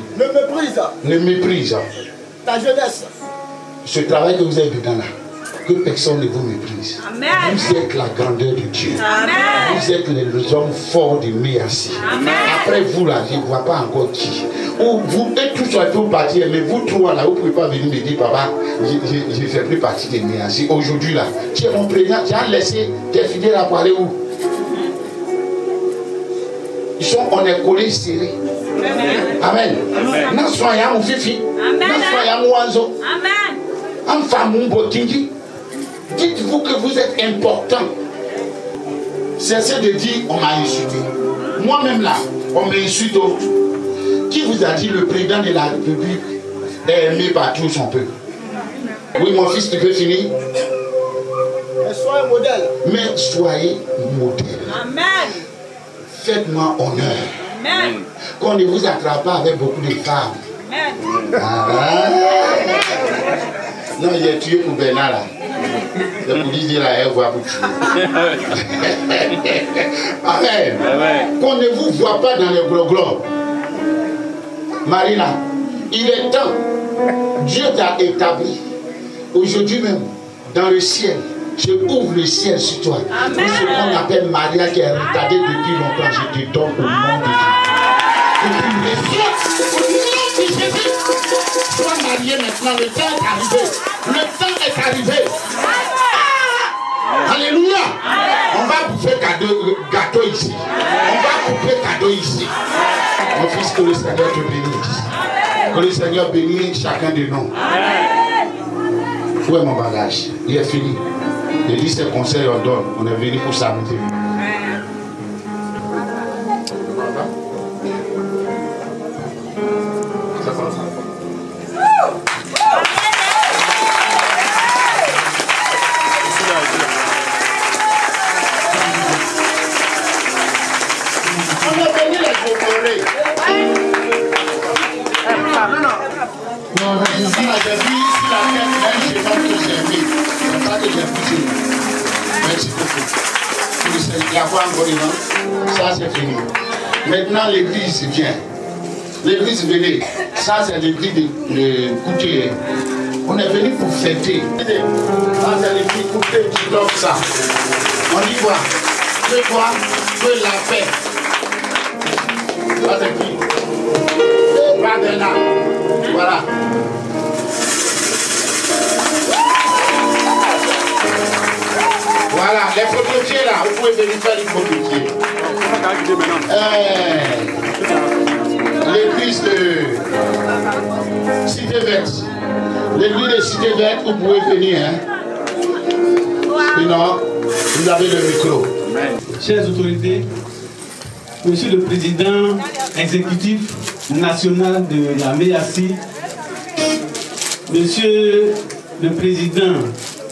Ne méprise. Ta jeunesse. Ce travail que vous avez dedans là, que personne ne vous méprise. Amen. Vous êtes la grandeur de Dieu. Amen. Vous êtes les hommes forts de Méassi. Après vous là, je ne vois pas encore qui. Ou vous êtes tous sur tout partir, mais vous trois là, vous ne pouvez pas venir me dire, papa, je ne fais plus partie de Méassi. Aujourd'hui là, tu es mon président, tu as laissé tes fidèles à parler où? On est collés serrés. Amen. Nous soyons mon fifi. Nous soyons mon oiseau. Amen. Dites-vous que vous êtes important. Cessez de dire on m'a insulté. Moi-même là, on m'insulte. Qui vous a dit le président de la République est aimé par tout son peuple? Oui, mon fils, tu peux finir? Mais soyez modèle. Mais soyez modèle. Amen. Faites-moi honneur. Amen. Qu'on ne vous attrape pas avec beaucoup de femmes. Amen. Ah. Non, j'ai tué pour Bernard là. Le police dit là, elle voit pour tuer. Amen. Amen. Qu'on ne vous voit pas dans les gros globes. Marina, il est temps. Dieu t'a établi. Aujourd'hui même, dans le ciel, je ouvre le ciel sur toi. Amen. Pour ce qu'on appelle Maria qui est retardée depuis longtemps. Je te donne au nom de Dieu. Sois marié maintenant, le temps est arrivé. Le temps est arrivé. Alléluia. On va bouffer gâteau ici. On va couper cadeau ici. Mon fils, que le Seigneur te bénisse. Que le Seigneur bénisse chacun de nous. Où est mon bagage? Il est fini. Je dis ces conseils, on donne. On est venu pour s'amuser. Merci beaucoup. La foi encore devant, ça c'est fini. Maintenant l'église vient. L'église venez. Ça c'est l'église de Coutier. On est venu pour fêter. Ça c'est l'église Coutier qui donne ça. On dit quoi? Que quoi? Que la paix. Ça c'est qui? Pas Bernard. Voilà. Voilà, les photopiers là, vous pouvez venir faire les photopiers. L'église de Cité Verte. L'église de Cité Verte, vous pouvez venir. Sinon, vous avez le micro. Chères autorités, Monsieur le Président exécutif national de la Méassi, Monsieur le Président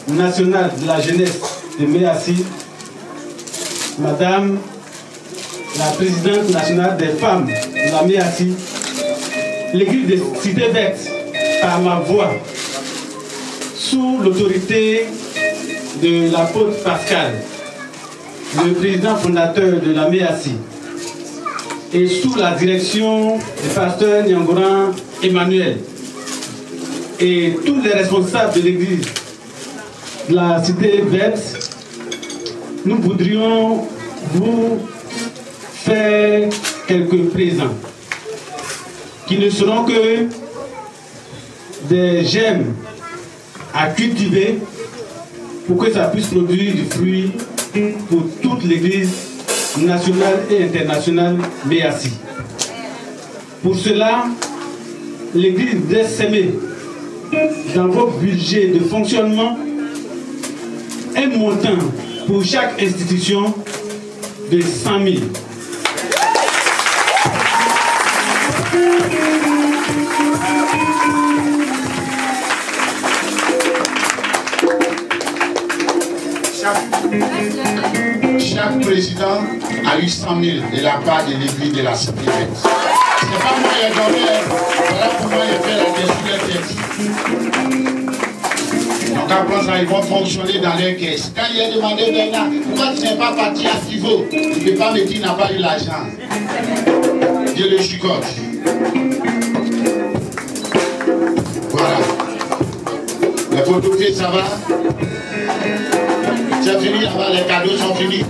national de la jeunesse de Méassi, Madame la Présidente nationale des femmes de la Méassi, l'église de Cité Verte, par ma voix, sous l'autorité de l'apôtre Pascal, le président fondateur de la Méassi, et sous la direction du pasteur Nyangoran Emmanuel, et tous les responsables de l'église de la Cité Verte, nous voudrions vous faire quelques présents qui ne seront que des gemmes à cultiver pour que ça puisse produire du fruit pour toute l'église nationale et internationale Méassi. Pour cela, l'église doit s'aimer dans vos budgets de fonctionnement un montant pour chaque institution de 100 000. président a eu 100 000 de la part de l'église de la Sainte. C'est pas moi qui ai donné, voilà comment il fait la gestion des têtes. Donc après ça, ils vont fonctionner dans les caisses. Quand il a demandé Bernard, pourquoi tu n'es pas parti à Kivo? Il ne peut pas me dire qu'il n'a pas eu l'argent. Dieu le chicote. Voilà. Les photopiers, ça va? C'est fini là-bas, les cadeaux sont finis.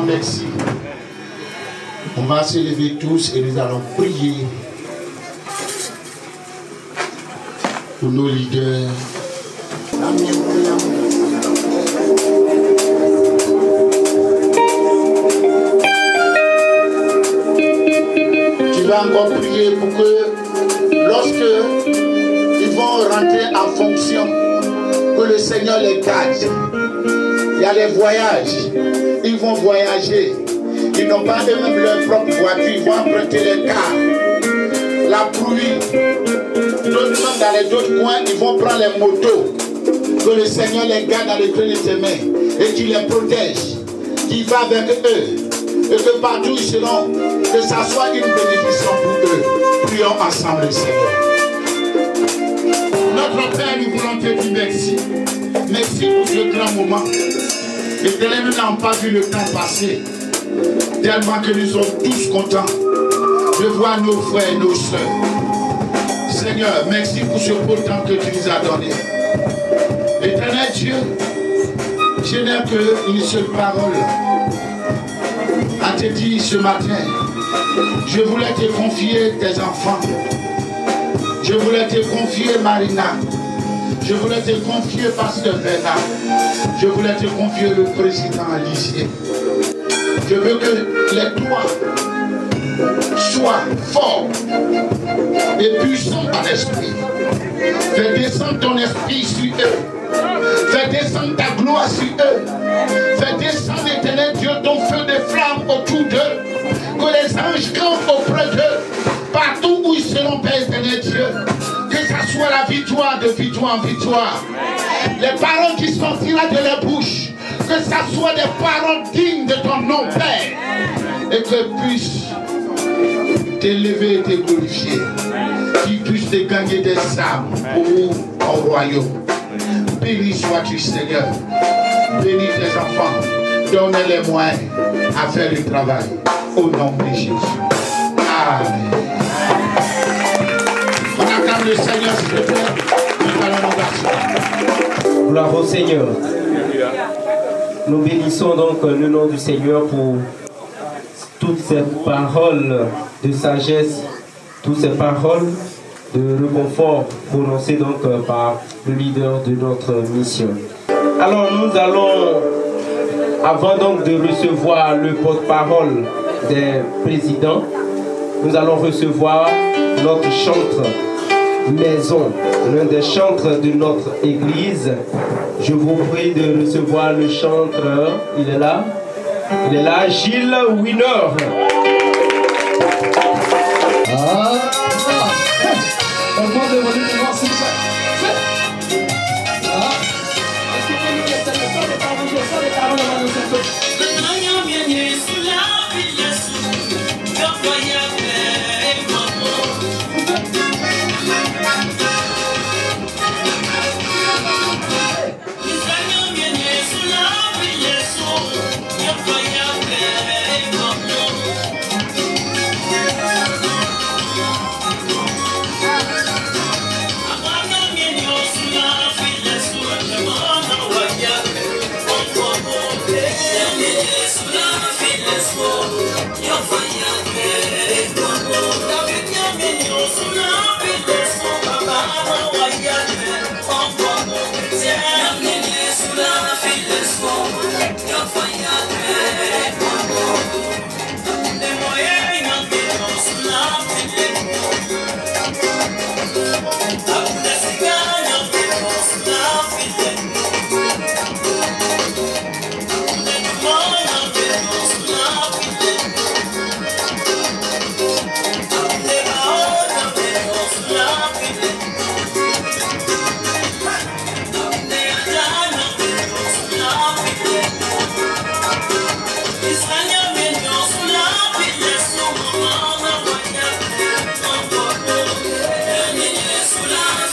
Merci. On va se lever tous et nous allons prier pour nos leaders. Tu vas encore prier pour que lorsque ils vont rentrer en fonction, que le Seigneur les garde. Il y a les voyages. Ils vont voyager. Ils n'ont pas eux-mêmes leur propre voiture. Ils vont emprunter les cars. La pluie. D'autres même dans les autres coins, ils vont prendre les motos. Que le Seigneur les garde dans le creux de ses mains. Et qu'il les protège. Qu'il va avec eux. Et que partout ils seront. Que ça soit une bénédiction pour eux. Prions ensemble le Seigneur. Notre Père, nous voulons te dire merci. Merci pour ce grand moment. Éternel, nous n'avons pas vu le temps passer. Tellement que nous sommes tous contents de voir nos frères et nos soeurs. Seigneur, merci pour ce beau temps que tu nous as donné. Éternel Dieu, je n'ai qu'une seule parole à te dire ce matin. Je voulais te confier tes enfants. Je voulais te confier Marina. Je voulais te confier Pasteur Bernard. Je voulais te confier le président lycée. Je veux que les trois soient forts et puissants par l'esprit. Fais descendre ton esprit sur eux. Fais descendre ta gloire sur eux. Fais descendre, éternel Dieu, ton feu de flamme autour d'eux. Que les anges campent auprès d'eux. Partout où ils seront, Père éternel Dieu. Que ça soit la victoire de victoire en victoire. Les paroles qui sortiront de leur bouche, que ça soit des paroles dignes de ton nom, Père. Et que puissent t'élever et te glorifier. Qu'ils puissent te gagner des âmes pour ton royaume. Béni sois-tu, Seigneur. Bénis tes enfants. Donne les moyens à faire le travail. Au nom de Jésus. Amen. On acclame le Seigneur, s'il te plaît. Nous allons nous asseoir. Gloire au Seigneur. Nous bénissons donc le nom du Seigneur pour toutes ces paroles de sagesse, toutes ces paroles de réconfort prononcées donc par le leader de notre mission. Alors nous allons, avant donc de recevoir le porte-parole des présidents, nous allons recevoir notre chantre maison, l'un des chantres de notre église. Je vous prie de recevoir le chantre. Il est là. Il est là, Gilles Winner. On demande de venir pour voir s'il fait. Est-ce que vous nous laissez le son des parents, le son des parents, le son des parents.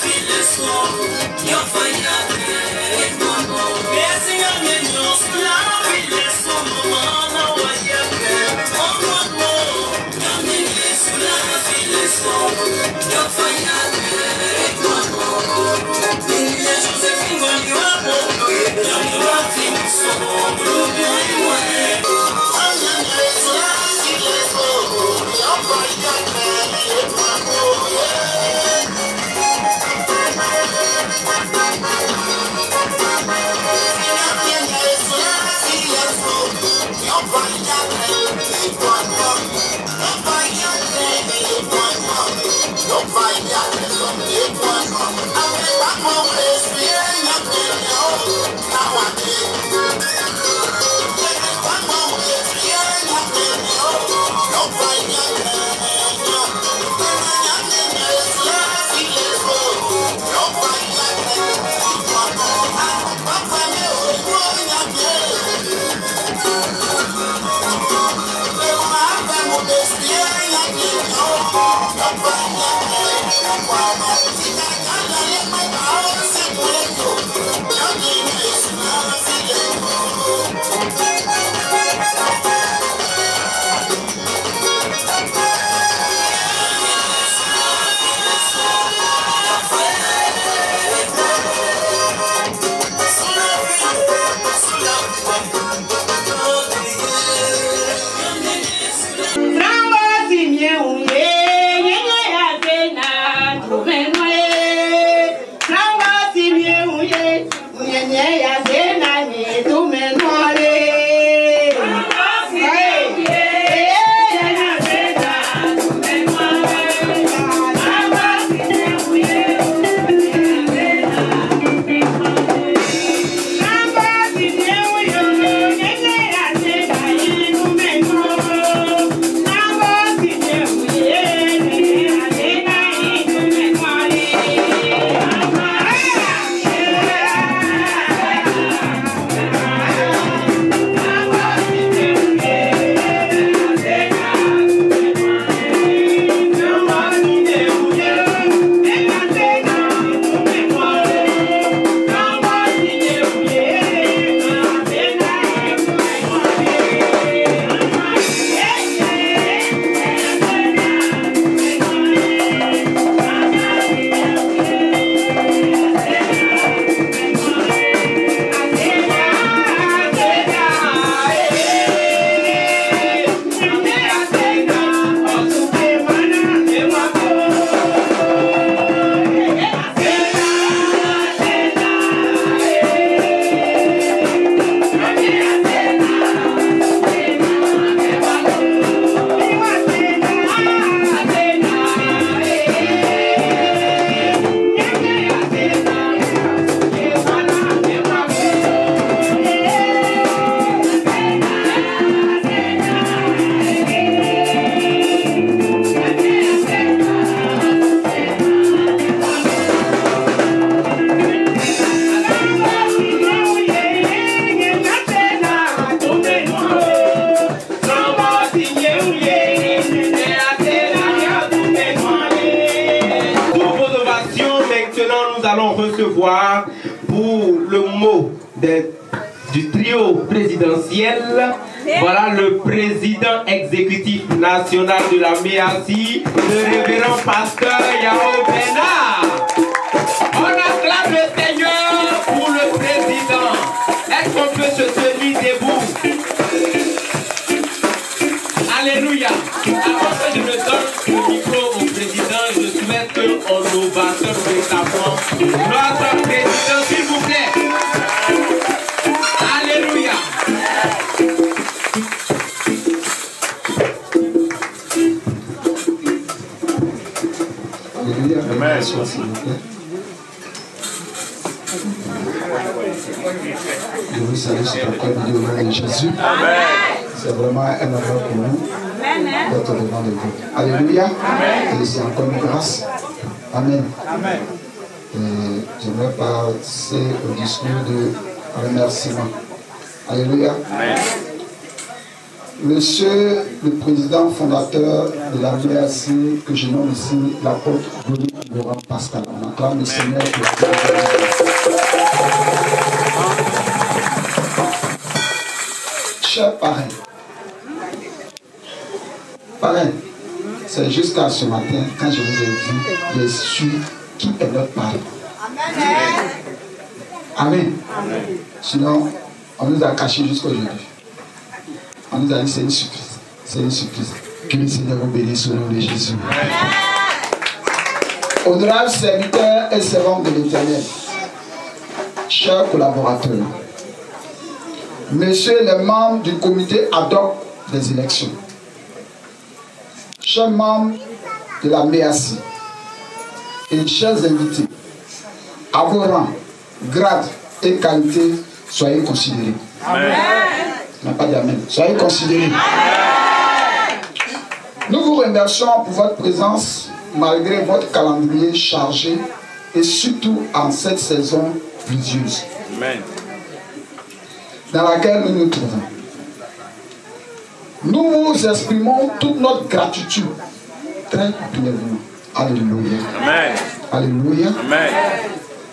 Thank you. maintenant, nous allons recevoir pour le mot du trio présidentiel, voilà le président exécutif national de la MEACI, le révérend pasteur Yao Bénard. On acclame le Seigneur pour le président. Est-ce qu'on peut se tenir debout? Alléluia. Avant que je ne donne le micro au président, je souhaite qu'on ovationne véritablement notre président, s'il vous plaît. Alléluia. Amen. S'il vous plaît. Je vous salue sur le corps du nom de Jésus. C'est vraiment un honneur pour nous d'être devant de vous. Alléluia. Et c'est encore une grâce. Amen. J'aimerais passer au discours de remerciement. Alléluia. Monsieur le président fondateur de la MEACI, que je nomme ici l'apôtre Laurent Pascal. On acclame le Seigneur. Cher parrain, c'est jusqu'à ce matin, quand je vous ai vu, j'ai su qui est notre parrain. Amen. Sinon, on nous a cachés jusqu'à aujourd'hui. On nous a dit c'est une surprise. C'est une surprise. Que le Seigneur vous bénisse au nom de Jésus. Honorables serviteurs et servantes de l'Éternel, chers collaborateurs, messieurs les membres du comité ad hoc des élections, chers membres de la MEACI et chers invités, à vos rangs, grades et qualités, soyez considérés. Amen. Non, pas d'amen. Soyez considérés. Amen. Nous vous remercions pour votre présence malgré votre calendrier chargé et surtout en cette saison pluvieuse dans laquelle nous nous trouvons. Nous vous exprimons toute notre gratitude très pleinement. Alléluia. Amen. Alléluia. Amen.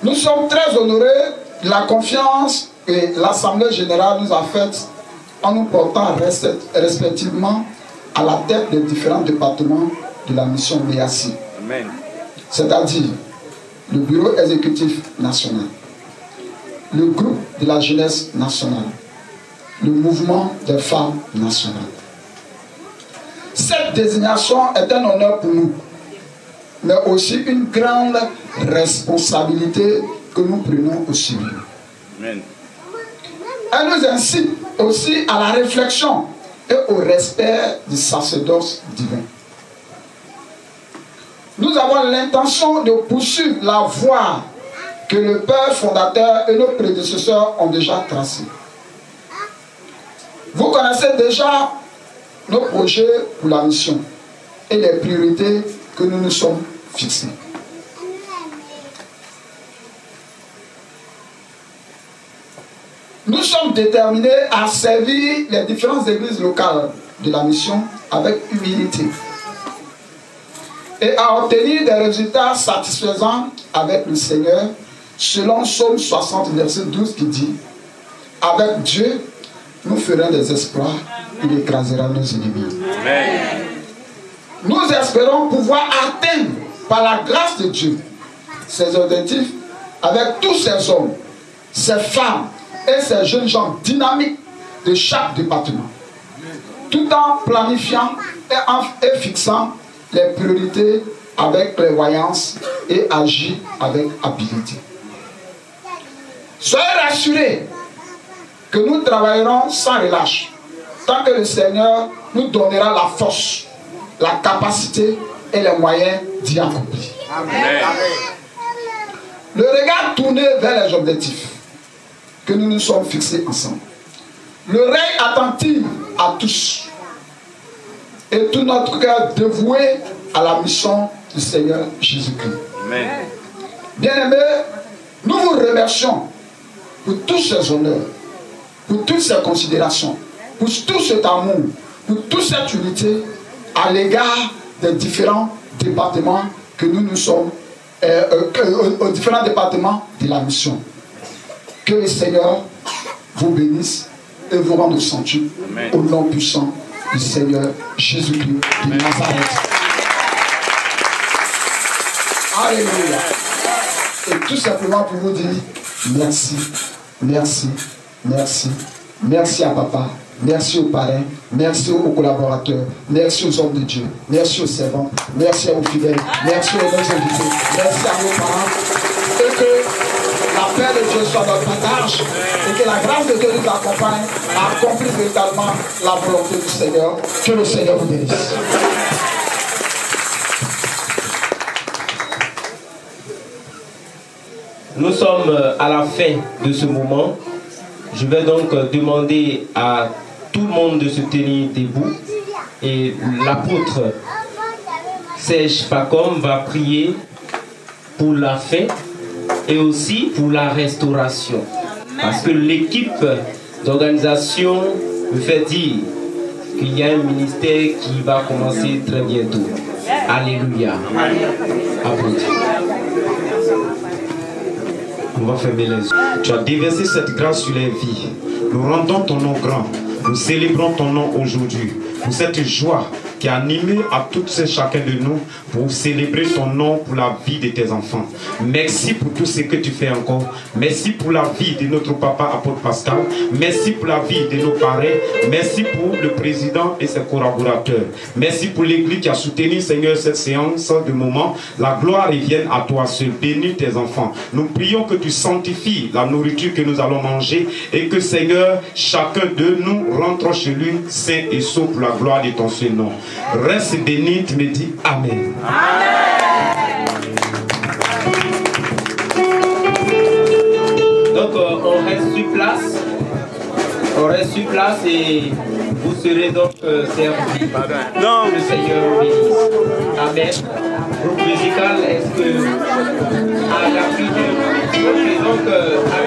Nous sommes très honorés de la confiance que l'Assemblée générale nous a faite en nous portant respectivement à la tête des différents départements de la mission MEACI. C'est-à-dire le bureau exécutif national, le groupe de la jeunesse nationale, le mouvement des femmes nationales. Cette désignation est un honneur pour nous, mais aussi une grande responsabilité que nous prenons au sérieux. Elle nous incite aussi à la réflexion et au respect du sacerdoce divin. Nous avons l'intention de poursuivre la voie que le Père fondateur et nos prédécesseurs ont déjà tracée. Vous connaissez déjà nos projets pour la mission et les priorités que nous nous sommes fixées. Nous sommes déterminés à servir les différentes églises locales de la mission avec humilité et à obtenir des résultats satisfaisants avec le Seigneur, selon Psaume 60, verset 12 qui dit « Avec Dieu, nous ferons des exploits, il écrasera nos ennemis. » Nous espérons pouvoir atteindre, par la grâce de Dieu, ces objectifs avec tous ces hommes, ces femmes et ces jeunes gens dynamiques de chaque département, tout en planifiant et fixant les priorités avec prévoyance et agir avec habileté. Soyez rassurés que nous travaillerons sans relâche tant que le Seigneur nous donnera la force, la capacité et les moyens d'y accomplir. Amen. Le regard tourné vers les objectifs que nous nous sommes fixés ensemble. L'oreille attentive à tous et tout notre cœur dévoué à la mission du Seigneur Jésus-Christ. Bien-aimés, nous vous remercions pour tous ces honneurs, pour toutes ces considérations, pour tout cet amour, pour toute cette unité à l'égard des différents départements que nous nous sommes aux différents départements de la mission. Que le Seigneur vous bénisse et vous rende sanctuaire au nom puissant du Seigneur Jésus-Christ de Nazareth. Alléluia. Et tout simplement pour vous dire merci, merci, merci, merci à papa, merci aux parrains, merci aux collaborateurs, merci aux hommes de Dieu, merci aux servants, merci aux fidèles, merci aux autres invités, merci à nos parents. Et que la paix de Dieu soit notre partage et que la grâce de Dieu nous accompagne à accomplir véritablement la volonté du Seigneur. Que le Seigneur vous bénisse. Nous sommes à la fin de ce moment. Je vais donc demander à tout le monde de se tenir debout. Et l'apôtre Serge Pacom va prier pour la fin et aussi pour la restauration. Parce que l'équipe d'organisation me fait dire qu'il y a un ministère qui va commencer très bientôt. Alléluia. Apôtre. On va fermer les yeux. Tu as déversé cette grâce sur les vies. Nous rendons ton nom grand. Nous célébrons ton nom aujourd'hui. Pour cette joie qui a animé à tous et chacun de nous pour célébrer ton nom pour la vie de tes enfants. Merci pour tout ce que tu fais encore. Merci pour la vie de notre papa apôtre Pascal. Merci pour la vie de nos parents. Merci pour le président et ses collaborateurs. Merci pour l'église qui a soutenu, Seigneur, cette séance de moment. La gloire revienne à toi seul. Bénis tes enfants. Nous prions que tu sanctifies la nourriture que nous allons manger et que, Seigneur, chacun de nous rentre chez lui saint et sauf pour la gloire de ton seul nom. Reste béni, tu me dis Amen. Donc on reste sur place. On reste sur place et vous serez donc servis. Que le Seigneur vous bénisse. Amen. Groupe musical, est-ce que à la fin de donc avec